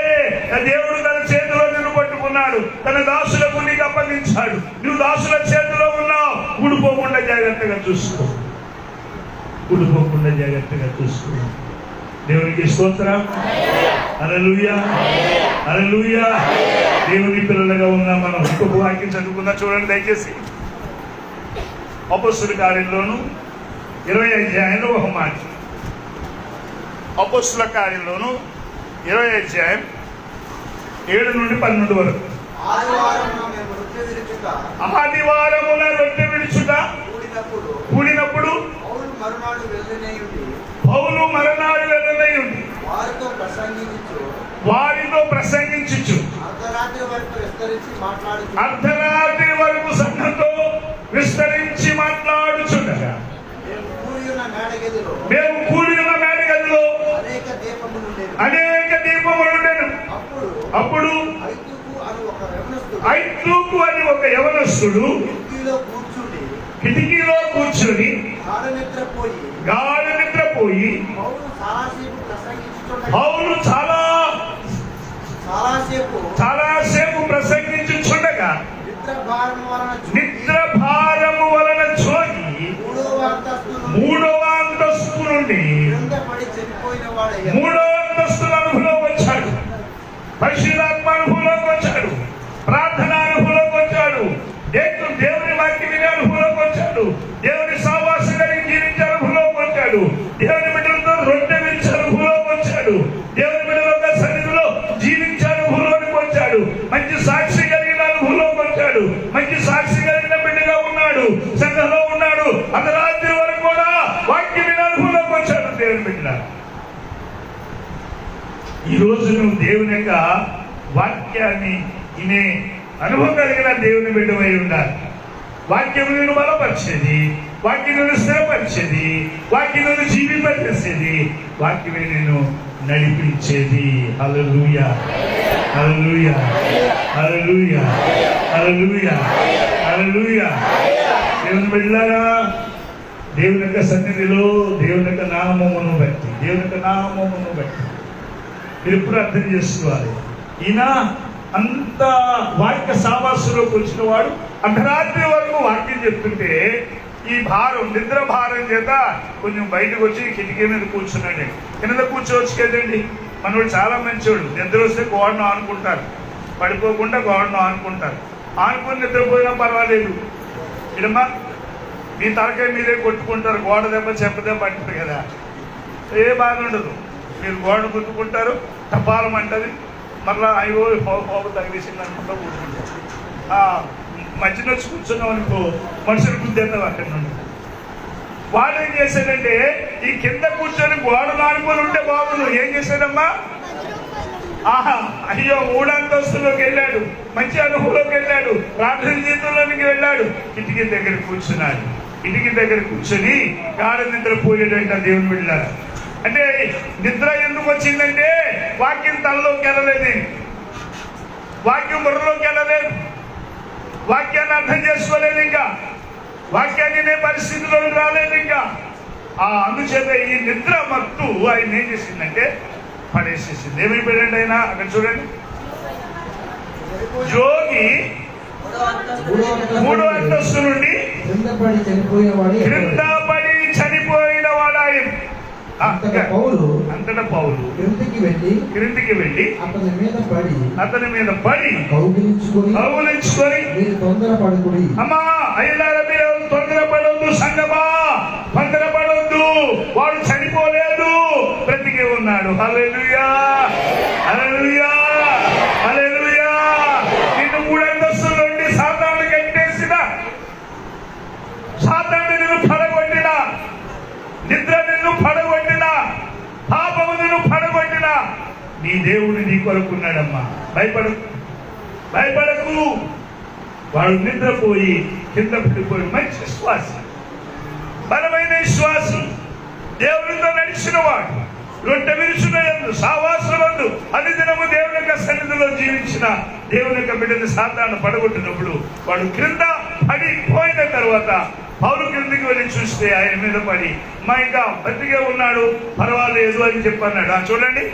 [SPEAKER 1] దేవుడు తన చేతిలో నిన్ను పట్టుకున్నాడు, తన దాసులకు నీకు అప్పగించాడు. నువ్వు దాసుల చేతిలో ఉన్నావు. ఊడిపోకుండా జాగ్రత్తగా చూసుకో, ఊడిపోకుండా జాగ్రత్తగా చూసుకో. దేవునికి స్తోత్రం. హల్లెలూయా, హల్లెలూయా. దేవుని పిల్లలుగా ఉన్న మనం ఇంకొక వాక్యం చదువుకుందా చూడండి దయచేసి. అపొస్తలుల కార్యంలోను 20వ అధ్యాయంలో ఒక మాట. అపొస్తలుల కార్యంలోను 20వ అధ్యాయం 7 నుండి 12 వరకు. ఆదివారమున రొట్టె విడుచుట కూడినప్పుడు పౌలు మరునాడు వెళ్ళనయ్యుండి వారితో ప్రసంగించుచు అర్ధరాత్రి వరకు సంఘంతో విస్తరించి మాట్లాడుచుండగా మేము కూడిన మేడగదిలో అనేక దీపములుండెను. అప్పుడు ఐతూకు అని ఒక యవనస్తుడు కిటికీలో కూర్చుని గాఢ నిద్రపోయి పౌలు చాలాసేపు ప్రసంగించుచుండగా నిద్ర భారము వలన చోగి 3వ అంతస్తు నుండి 3వ అంతస్తుల అనుభవంలోకి వచ్చాడు. పరిశుద్ధాత్మ అనుభవంలోకి వచ్చాడు. ప్రార్థన అనుభవంలోకి వచ్చాడు. దేవుని వాక్యం వినే అనుభవంలోకి వచ్చాడు. దేవుని సావాసం కలిగి జీవించే అనుభవంలోకి వచ్చాడు. దేవుని బిడ్డలతో రొట్టె విరిచే అనుభవంలోకి వచ్చాడు. దేవుని బిడ్డల సన్నిధిలో జీవించే అనుభవంలోకి వచ్చాడు. మంచి సాక్షి కలిగిన అనుభవంలోకి వచ్చాడు. మంచి సాక్షి కలిగిన బిడ్డగా ఉన్నాడు. సంఘంలో ఉన్నాడు. అర్ధరాత్రి వరకు కూడా వాక్యం వినే అనుభవంలోకి వచ్చాడు. దేవుని బిడ్డ, ఈ రోజు నువ్వు దేవుని యొక్క వాక్యాన్ని వినే అనుభవం కలిగిన దేవుని బిడ్డమై ఉండాలి. వాక్యం నేను బలపరిచేది, వాక్యం నేను స్థిరపరిచేది, వాక్యం నేను జీవింపజేసేది, వాక్యమే నేను నడిపించేది. హల్లెలూయా, హల్లెలూయా, హల్లెలూయా, హల్లెలూయా, హల్లెలూయా. దేవుని బిడ్డలారా, దేవుని యొక్క సన్నిధిలో దేవుని యొక్క నామమును బట్టి మీరు ఎప్పుడు అర్థం చేసుకోవాలి. ఈయన అంత వాక్య సావాసులోకి వచ్చిన వాడు అర్ధరాత్రి వరకు వాక్యం చెప్తుంటే ఈ భారం, నిద్ర భారం చేత కొంచెం బయటకు వచ్చి కిటికీ మీద కూర్చున్నాడు. కింద కూర్చోవచ్చు కదండి. మనోడు చాలా మంచివాడు. నిద్ర వస్తే గోడను ఆనుకుంటారు, పడిపోకుండా గోడను ఆనుకుంటారు. ఆనుకుని నిద్రపోయినా పర్వాలేదు. ఇడమ్మా మీ తలకాయ మీరే కొట్టుకుంటారు. గోడ దెబ్బ చెప్పదెబ్బ అంటారు కదా, ఏ బాధ ఉండదు. మీరు గోడ గుద్దుకుంటారు, టపాలం అంటది, మరలా అయ్యో పోపు తగిలేసింది అనుకుంటూ కూర్చుంటారు. మధ్యలో వచ్చి కూర్చున్నాం అనుకో, మనుషులు గుద్దేద్దాం అక్కడ నుండి. వాడు ఏం చేశాడంటే ఈ కింద కూర్చొని గోడ నానుకొని ఉంటే బాబు ఏం చేశాడమ్మా? అయ్యో 3వ అంతస్తులోకి వెళ్ళాడు, మంచి అనుభవంలోకి వెళ్ళాడు, ప్రార్థన జీవితంలోనికి వెళ్ళాడు. కిటికీ దగ్గర కూర్చున్నాడు. కిటికీ దగ్గర కూర్చొని గాఢ నిద్రపోయేటంట దేవుని వెళ్ళాడు. అంటే నిద్ర ఎందుకు వచ్చిందంటే వాక్యం తనలోకి వెళ్ళలేదు, వాక్యం బుర్రలోకి వెళ్ళలేదు, వాక్యాన్ని అర్థం చేసుకోలేదు, ఇంకా వాక్యాన్ని నే పరిస్థితిలోకి రాలేదు. ఇంకా అందుచేత ఈ నిద్ర మత్తు ఆయన ఏం చేసిందంటే పడేసేసింది. ఏమైపోయాడండి ఆయన? అక్కడ చూడండి, జోగి 3వ అంతస్తు నుండి క్రింద పడి చనిపోయిన వాడు ఆయన. అంతటా పౌలు క్రిందికి వెళ్ళి అతని మీద పడి కౌగిలించుకొని అమ్మా అయ్యారా మీరు తొందరపడొద్దు, సంగమా తొందరపడొద్దు, వాడు చనిపోలేదు, బ్రతికే ఉన్నాడు. హల్లెలూయా, హల్లెలూయా, హల్లెలూయా. నిన్ను 3 అంతస్తుల నుండి సాతాను కట్టేసిన, సాతాను నిన్ను పడగొట్టిన, నిద్ర నిన్ను పడగొట్టిన, పాపము నిన్ను పడగొట్టిన నీ దేవుడు నీ కొరకున్నాడమ్మా. భయపడకు. వాడు నిద్రపోయి కింద పడిపోయి మంచి శ్వాస, బలమైన శ్వాసం, దేవుడితో నడిచిన వాడు, రొట్టె విరుచునందు సావాసమందు అన్ని దినము దేవుని యొక్క సన్నిధిలో జీవించిన దేవుని యొక్క బిడ్డని సాతాను పడగొట్టినప్పుడు వాడు క్రింద పడిపోయిన తర్వాత పౌలు కిందికి వెళ్ళి చూస్తే ఆయన మీద పడి మా ఇంకా బతికే ఉన్నాడు పర్వాలేదు అని చెప్పన్నాడు. చూడండి,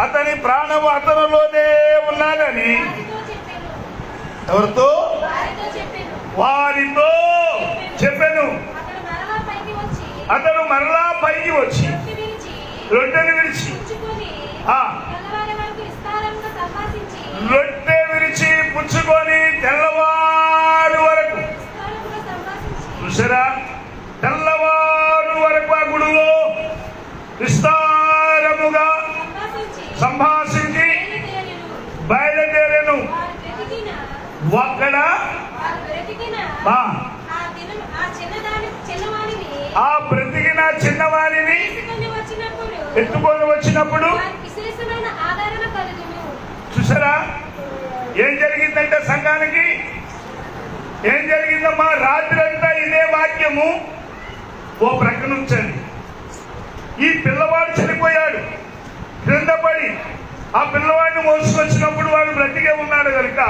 [SPEAKER 1] అతని ప్రాణము అతనిలోనే ఉన్నదని ఎవరితో? వారితో చెప్పాను. అతను మరలా పైకి వచ్చి రొట్టెను విరిచి రొట్టె విరిచి పుచ్చుకొని తెల్లవారు వరకు చూసారా, తెల్లవారు వరకు ఆ గుడిలో విస్తారముగా సంభాషించి బయలుదేరాను. అక్కడ ఆ బ్రతికిన చిన్నవారిని ఎత్తుకొని వచ్చినప్పుడు చూసారా ఏం జరిగిందంటే సంఘానికి ఏం జరిగిందమ్మా? రాత్రి అంతా ఇదే వాక్యము ఓ ప్రక్కన ఉంచండి. ఈ పిల్లవాడు చనిపోయాడు క్రింద పడి. ఆ పిల్లవాడిని మోసుకొచ్చినప్పుడు వాడు బ్రతికే ఉన్నాడు కనుక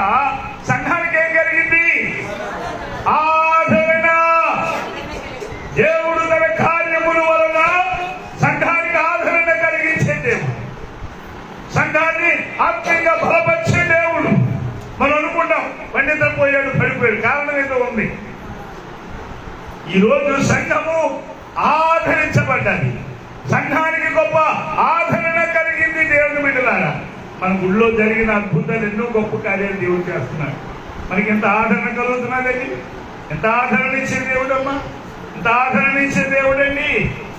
[SPEAKER 1] సంఘానికి ఏం కలిగింది? ఆదరణ. దేవుడు తన కార్యముల వలన సంఘానికి ఆదరణ కలిగించే దేవుడు, సంఘాన్ని ఆత్మీయంగా బలపరిచే దేవుడు. మనం అనుకుంటాం పండితులు పోయాడు పడిపోయాడు, కారణం ఏదో ఉంది. ఈరోజు సంఘము ఆదరించబడ్డది, సంఘానికి గొప్ప ఆదరణ కలిగింది. దేవుని బిడ్డలారా, మన గుళ్ళో జరిగిన అద్భుతాలు ఎన్నో గొప్ప కార్యాలు దేవుడు చేస్తున్నాడు. మనకి ఎంత ఆదరణ కలుగుతున్నదండి, ఎంత ఆదరణ ఇచ్చే దేవుడమ్మా, ఎంత ఆదరణ ఇచ్చే దేవుడండి.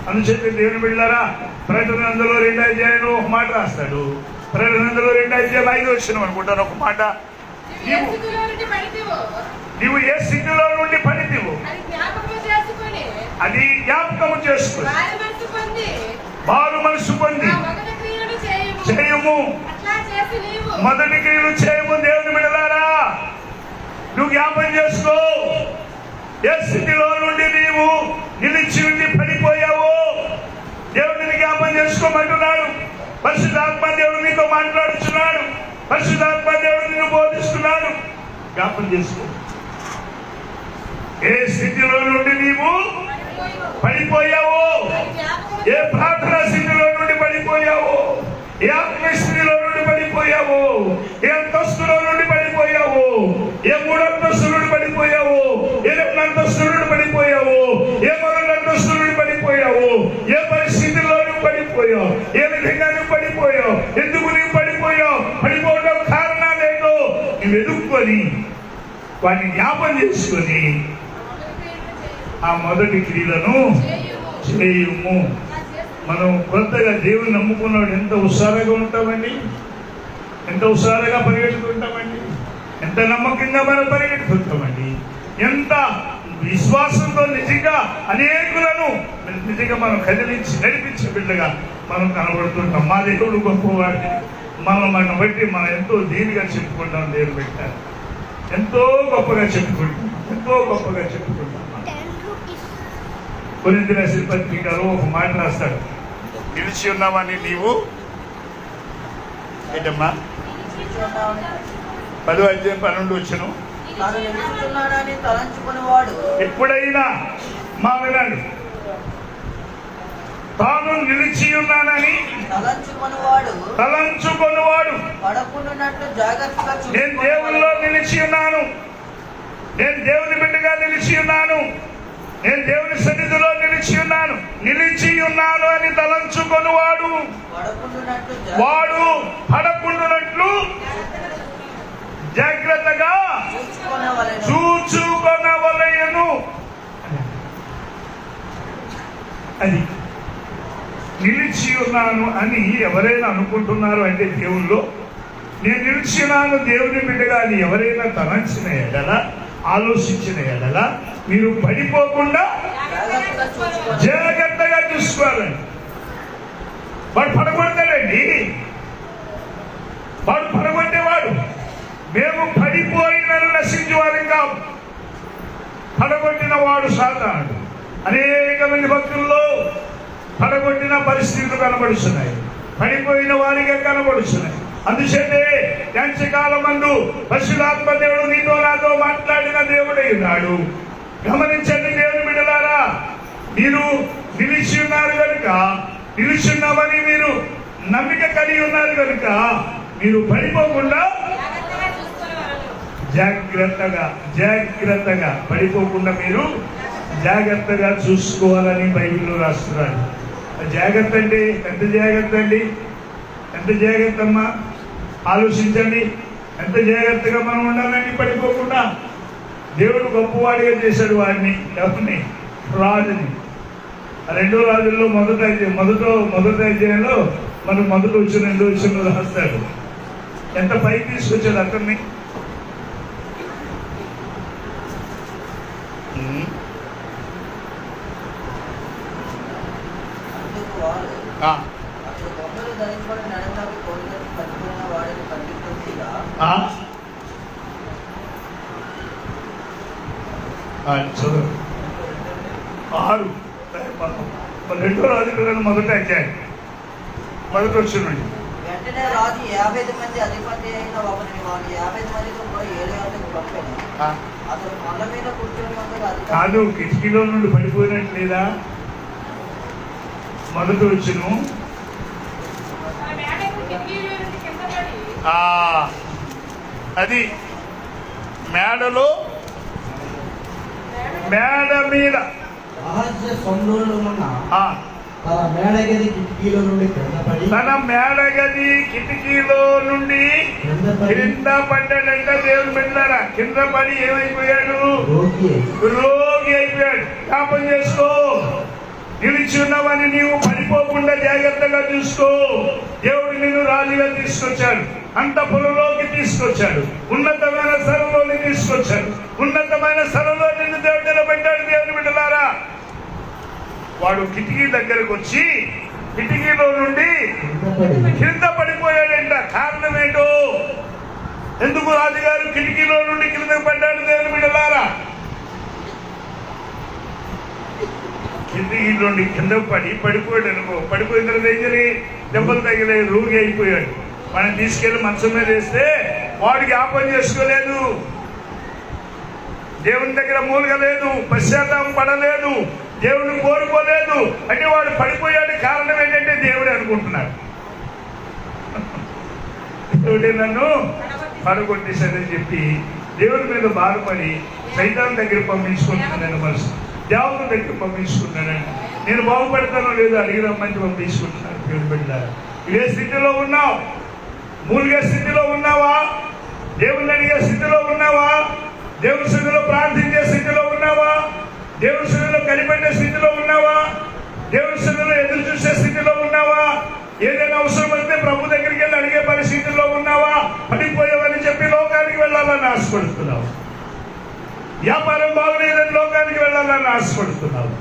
[SPEAKER 1] అనుచేత దేవుని బిడ్డలారా, ప్రకటన 2 ఒక మాట రాస్తాడు. ప్రకటన 2 5 వచ్చినాం అనుకుంటాను ఒక మాట. నీవు ఏ స్థితిలో నుండి పడితివు అది జ్ఞాపకము చేసుకుని మారు మనసు పొంది చేయము. మొదటి క్రియలు చేయము. దేవుని బిడ్డలారా, నువ్వు జ్ఞాపకం చేసుకో. ఏ స్థితిలో నుండి నీవు నిలిచి ఉండి పడిపోయావో దేవుడిని జ్ఞాపకం చేసుకోమంటున్నాడు. పరిశుద్ధాత్మ దేవుడు నీతో మాట్లాడుతున్నాడు. పరిశుద్ధాత్మ దేవుడు నిన్ను బోధిస్తున్నాడు. జ్ఞాపకం చేసుకో. ఏ స్థితిలో నుండి నీవు పడిపోయావో, ఏ ప్రార్థనా స్థితిలో నుండి పడిపోయావో, ఏ ఆత్మీయ స్థితిలో నుండి పడిపోయావో, ఏ అంతస్తులో నుండి పడిపోయావో, ఏ 3 అంతస్తుల నుండి పడిపోయావో, ఏ 2 అంతస్తుల నుండి పడిపోయావో, ఏ 3 అంతస్తుల నుండి పడిపోయావో, ఏ పరిస్థితిలో నువ్వు పడిపోయావు, ఏ విధంగా నువ్వు పడిపోయావు, ఎందుకు నువ్వు పడిపోయావు, పడిపోవడం కారణాలు ఏంటో నువ్వు ఎదుర్కొని వాటిని జ్ఞాపం చేసుకొని ఆ మొదటి క్రియలను చేయము. మనం కొత్తగా దేవుని నమ్ముకున్నాడు ఎంత హుషారుగా ఉంటామండి, ఎంత హుషారుగా పరిగెడుతుంటామండి, ఎంత నమ్మకంగా మనం పరిగెడుతుంటామండి, ఎంత విశ్వాసంతో నిజంగా అనేకులను నిజంగా మనం కదిలించి నడిపించే బిడ్డగా మనం కనబడుతుంటాం. మా దేవుడు గొప్పవాడిని మనం బట్టి మనం ఎంతో దీనిగా చెప్పుకుంటాం. దేవుడు పెట్టారు ఎంతో గొప్పగా చెప్పుకుంటాం, ఎంతో గొప్పగా చెప్పుకుంటాం. కొరింథీ రాసిన పత్రికలో ఒక మాట రాస్తాడు. నిలిచి ఉన్నామని నీవు ఏంటమ్మా 10:12 వచ్చును. ఎప్పుడైనా మా వినండి, తాను నిలిచి ఉన్నానని తలంచుకొనివాడు నేను దేవుల్లో నిలిచి ఉన్నాను, నేను దేవుని బిడ్డగా నిలిచి ఉన్నాను, నేను దేవుని సన్నిధిలో నిలిచి ఉన్నాను అని తలంచుకొనివాడు వాడు పడకుండునట్లు జాగ్రత్తగా చూచుకొనవలెను. అది నిలిచి ఉన్నాను అని ఎవరైనా అనుకుంటున్నారు అంటే దేవుల్లో నేను నిలిచి ఉన్నాను దేవుని బిడ్డగా అని ఎవరైనా తలంచిన ఎడల, ఆలోచించిన ఎడల మీరు పడిపోకుండా జాగ్రత్తగా చూసుకోవాలండి. వాడు పడగొడతాడండి, వాడు పడగొట్టేవాడు. మేము పడిపోయిన నశించు వారి కాదు, పడగొట్టిన వాడు సాతానుడు. అనేక మంది భక్తుల్లో పడగొట్టిన పరిస్థితులు కనబడుతున్నాయి, పడిపోయిన వారిగా కనబడుతున్నాయి. అందుచేతే యాంచకాలం మందు పరిశుద్ధాత్మ దేవుడు నీతో నాతో మాట్లాడిన దేవుడై ఉన్నాడు. గమనించండి దేవుని బిడ్డలారా, మీరు నిలిచి ఉన్నారు కనుక, నిలిచున్నామని మీరు నమ్మిక కలిగి ఉన్నారు కనుక మీరు పడిపోకుండా జాగ్రత్తగా పడిపోకుండా మీరు జాగ్రత్తగా చూసుకోవాలని బైబిల్లో రాస్తున్నారు. జాగ్రత్త అండి, ఎంత జాగ్రత్త అండి, ఎంత జాగ్రత్త అమ్మా, ఆలోచించండి. ఎంత జాగ్రత్తగా మనం ఉండాలని పడిపోకుండా. దేవుడు గొప్పవాడిగా చేశాడు వాడిని, ఎవరిని? రాజుని. రెండో రాజుల్లో మొదటి అధ్యాయంలో మనకు మొదటి వచ్చిన రెండో వచ్చిన రాస్తాడు. ఎంత పైకి తీసుకొచ్చాడు అతన్ని. చదువు 6 రెండో రాజులు మొదటి అధ్యాయం మొదటి వచ్చినండి.
[SPEAKER 2] వెంటనే రాజు 50 మంది అధిపతి అయిన ఒకరిని వాళ్ళు 50 మందితో కూడా 7 గంటలకు పంపాను. అతను కొండ మీద కూర్చొని
[SPEAKER 1] కాదు, కిటికీలో నుండి పడిపోయినట్టు లేదా? మొదటి వచ్చును అది మేడలో మేడ మీద
[SPEAKER 3] తన మేడగది
[SPEAKER 1] కిటికీలో నుండి కింద పడ్డాడంట. దేవుని బిడ్డలారా, కింద పడి ఏమైపోయాడు? రోగి అయిపోయాడు. జ్ఞాపం చేసుకో, నిలిచి ఉన్నవని నీవు పడిపోకుండా జాగ్రత్తగా చూసుకో. దేవుడు నిన్ను రాజుగా తీసుకొచ్చాడు, అంతఃపురంలోకి తీసుకొచ్చాడు, ఉన్నతమైన స్థలంలోకి తీసుకొచ్చాడు. ఉన్నతమైన స్థలంలో నిన్ను దేవుడు నిలబెట్టాడు. దేవుని బిడ్డలారా, వాడు కిటికీ దగ్గరకు వచ్చి కిటికీలో నుండి కింద పడిపోయాడంట. కారణం ఏంటో? ఎందుకు రాజుగారు కిటికీలో నుండి కిందకు పడ్డాడు? దేవుని బిడ్డలారా, కిటికీ నుండి కింద పడిపోయాడు అనుకో. పడిపోయిన తర్వాత ఏం జరిగి దెబ్బలు తగిలే రోగి అయిపోయాడు. మనం తీసుకెళ్లి మంచం మీద వేస్తే వాడు జ్ఞాపం చేసుకోలేదు, దేవుని దగ్గర మూలగలేదు, పశ్చాత్తాపం పడలేదు, దేవుని కోరుకోలేదు. అంటే వాడు పడిపోయాడు. కారణం ఏంటంటే దేవుడే అనుకుంటున్నాడు. దేవుడే నన్ను పడగొట్టేశాడని చెప్పి దేవుడి మీద బాధపడి సైతాన్ దగ్గర పంపించుకుంటున్నాను. మనసు దేవుని దగ్గర పంపించుకుంటున్నానండి. నేను బాగుపడతానో లేదో అడిగి రమ్మంటే పంపించుకుంటున్నాను. దేవుడి బిడ్డ, ఇదే స్థితిలో ఉన్నావు, మూలిగే స్థితిలో ఉన్నావా? దేవుని అడిగే స్థితిలో ఉన్నావా? దేవుని స్థితిలో ప్రార్థించే స్థితిలో ఉన్నావా? దేవుని స్థితిలో కనిపెట్టే స్థితిలో ఉన్నావా? దేవుని స్థితిలో ఎదురు చూసే స్థితిలో ఉన్నావా? ఏదైనా అవసరం వస్తే ప్రభు దగ్గరికి వెళ్ళి అడిగే పరిస్థితుల్లో ఉన్నావా? పడిపోయావని చెప్పి లోకానికి వెళ్ళాలని ఆశపడుతున్నావు. వ్యాపారం బాగులేదని లోకానికి వెళ్ళాలని ఆశపడుతున్నావు.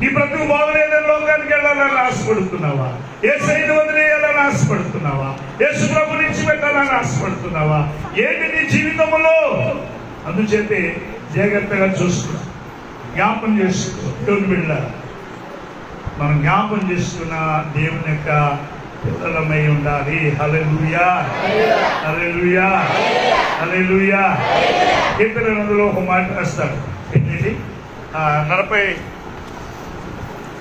[SPEAKER 1] నీ బ్రతుకు బాగులేదని లోకానికి వెళ్ళాలని ఆశపడుతున్నావా? యేసయ్యను వదిలేయాలని ఆశపడుతున్నావా? యేసు ప్రభు నుంచి పెట్టాలని ఆశపడుతున్నావా? ఏంటి నీ జీవితంలో? అందుచేతే జాగ్రత్తగా చూసుకో, జ్ఞాపం చేసుకో. దేవుని బిడ్డ, మనం జ్ఞాపం చేసుకున్న దేవుని యొక్క పిల్లలమై ఉండాలి. హల్లెలూయా, హల్లెలూయా, హల్లెలూయా. కీర్తన 2లో ఒక మాట రాస్తాడు. ఏంటి?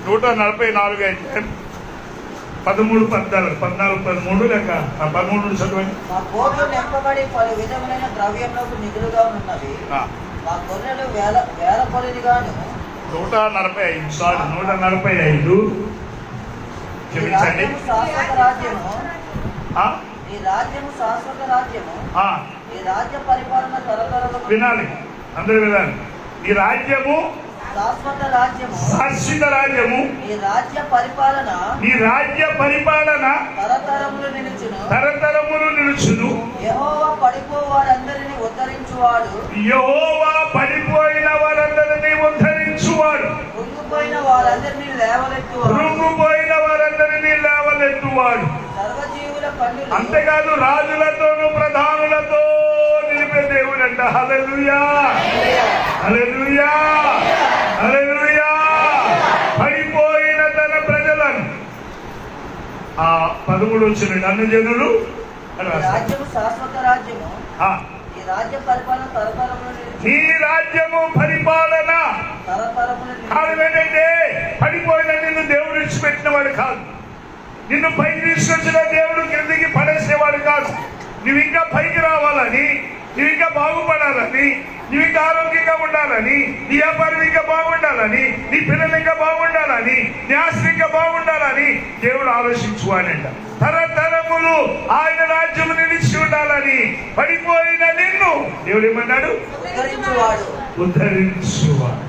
[SPEAKER 1] 144 అయితే 13, 14, 13 లేక 13 చదవండి.
[SPEAKER 2] మా కోట్లు నింపబడి పలు విధములైన ద్రవ్యములకు నిధులుగా ఉన్నవి. మా గొర్రెలు వేల కొలదిగాను.
[SPEAKER 1] 145 క్షమించండి.
[SPEAKER 2] శాశ్వత రాజ్యము, ఈ రాజ్యము శాశ్వత రాజ్యము, ఈ రాజ్య పరిపాలన తరతరములు.
[SPEAKER 1] వినాలి, అందరూ వినాలి. ఈ రాజ్యము
[SPEAKER 2] శాశ్వత రాజ్యము,
[SPEAKER 1] శాశ్వత రాజ్యము,
[SPEAKER 2] ఈ రాజ్య పరిపాలన,
[SPEAKER 1] ఈ రాజ్య పరిపాలన
[SPEAKER 2] తరతరములు నిలుచును,
[SPEAKER 1] తరతరములు నిలుచును.
[SPEAKER 2] యెహోవా పడిపోవారందరినీ ఉద్ధరించువాడు,
[SPEAKER 1] యెహోవా పడిపోయిన వారందరినీ ఉద్ధరించువాడు,
[SPEAKER 2] కృంగిపోయిన వారందరినీ లేవనెత్తువాడు,
[SPEAKER 1] కృంగిపోయిన వారందరినీ లేవనెత్తువాడు.
[SPEAKER 2] సర్వజీవుల కన్నులు,
[SPEAKER 1] అంతేకాదు రాజులతోనూ ప్రధానులతో నిలిపే దేవుడు అంట. హల్లెలూయా, హల్లెలూయా, హల్లెలూయా. పడిపోయిన తన ప్రజలను ఆ 13 వచ్చిన అన్ని జనులు
[SPEAKER 2] ఈ రాజ్యము శాశ్వత రాజ్యము. ఈ రాజ్యం పరిపాలన తరతరముల
[SPEAKER 1] నీ రాజ్యము పరిపాలన
[SPEAKER 2] తరతరముల
[SPEAKER 1] కారణం ఏంటంటే పడిపోయిన నిన్ను దేవుడు విడిచిపెట్టిన వాడు కాదు. నిన్ను పైకి తీసుకొచ్చిన దేవుడు కిందికి పడేసేవాడు కాదు. నువ్వు ఇంకా పైకి రావాలని, నువ్వు ఇంకా బాగుపడాలని, నువ్వు ఇంకా ఆరోగ్యంగా ఉండాలని, నీ వ్యాపారం ఇంకా బాగుండాలని, నీ పిల్లలు ఇంకా బాగుండాలని, నీ ఆస్తి ఇంకా బాగుండాలని దేవుడు ఆలోచించువాడంట. తరతరములు ఆయన రాజ్యము నిలిచి ఉండాలని పడిపోయిన నిన్ను దేవుడు ఏమన్నాడు?
[SPEAKER 2] ఉద్ధరించువాడు.
[SPEAKER 1] ఉద్ధరించువాడు.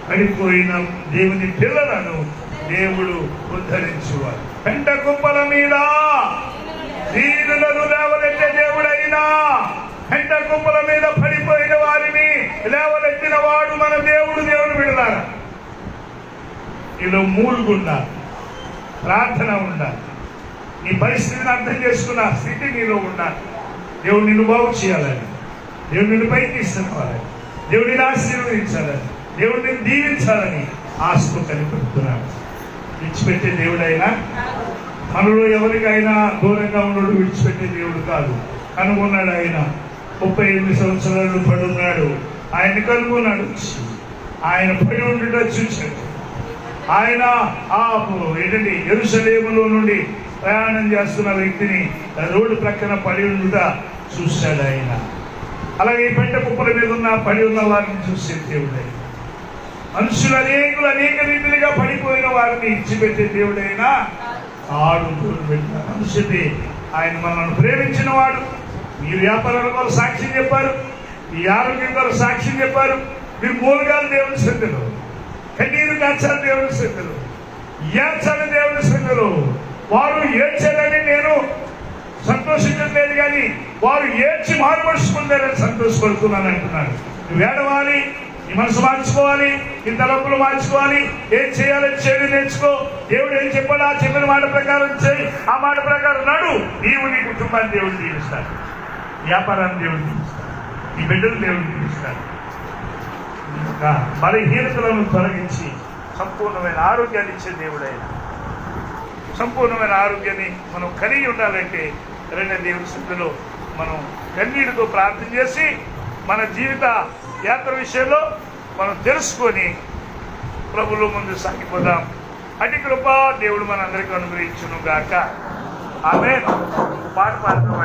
[SPEAKER 1] పడిపోయిన దేవుని పిల్లలను దేవుడు ఉద్ధరించువాడు. పెంట కుప్పల మీద దీనులను లేవలెత్తే దేవుడైనా పెంట కుప్పల మీద పడిపోయిన వారిని లేవలెత్తిన వాడు మన దేవుడు. దేవుడు విడలారా నీలో మూలుగుండాలి, ప్రార్థన ఉండాలి, నీ పరిస్థితిని అర్థం చేసుకున్న స్థితి నీలో ఉండాలి. దేవుడు నిన్ను బాగు చేయాలని, దేవుడు నిన్ను పైకి తీసుకురావాలని, దేవుడు నిన్ను ఆశీర్వదించాలని, దేవుడు నిన్ను దీవించాలని ఆశతో కనిపెడుతున్నాడు. విడిచిపెట్టే దేవుడైనా మనలో ఎవరికైనా దూరంగా ఉన్నాడు, విడిచిపెట్టే దేవుడు కాదు. కనుగొన్నాడు ఆయన. 38 సంవత్సరాలు పడున్నాడు. ఆయన కనుగొన్నాడు. ఆయన పడి ఉండట చూశాడు. ఆయన ఏంటంటే యెరూషలేములో నుండి ప్రయాణం చేస్తున్న వ్యక్తిని రోడ్డు ప్రక్కన పడి ఉండుట చూశాడు ఆయన. అలాగే పెంట కుప్పల మీద ఉన్న పడి ఉన్న వారిని చూసే దేవుడై, మనుషులు అనేక రీతిలుగా పడిపోయిన వారిని ఇచ్చిపెట్టే దేవుడైనా మనుషులే. ఆయన మనల్ని ప్రేమించిన వాడు. మీరు వ్యాపారాల కొరకు సాక్ష్యం చెప్పారు, మీ ఆరోగ్యం కొరకు సాక్ష్యం చెప్పారు. మీరు మూలగాలు దేవుని శ్రద్ధలు, కన్నీరు కాచాలి దేవుని శ్రద్ధలు, ఏడ్చాలి దేవుని శ్రద్ధలు. వారు ఏడ్చాలని నేను సంతోషించలేదు, కానీ వారు ఏడ్చి మారుపరుచుకుంటారని సంతోషపడుతున్నాను అంటున్నాడు. నువ్వు ఏడవాలి, నీ మనసు మార్చుకోవాలి, నీ తలంపులు మార్చుకోవాలి. ఏం చేయాలో చేయడం నేర్చుకో. దేవుడు ఏం చెప్పాడు ఆ చెప్పిన మాట ప్రకారం చేయి, ఆ మాట ప్రకారం నడు. నీవు నీ కుటుంబాన్ని దేవుడు దీవిస్తాడు, వ్యాపారాన్ని దేవుడు దీవిస్తాడు, నీ బిడ్డలు దేవుడు దీవిస్తాడు. బలహీనతలను తొలగించి సంపూర్ణమైన ఆరోగ్యాన్ని ఇచ్చే దేవుడైన, సంపూర్ణమైన ఆరోగ్యాన్ని మనం కలిగి ఉండాలంటే దేవుని స్థితిలో మనం కన్నీటితో ప్రార్థన చేసి మన జీవిత యాత్ర విషయంలో మనం తెలుసుకొని ప్రభువుల ముందు సాగిపోదాం. అటు కృప దేవుడు మనందరికీ అనుగ్రహించును గాక. ఆమేన్. పాట పాడుతున్నాం.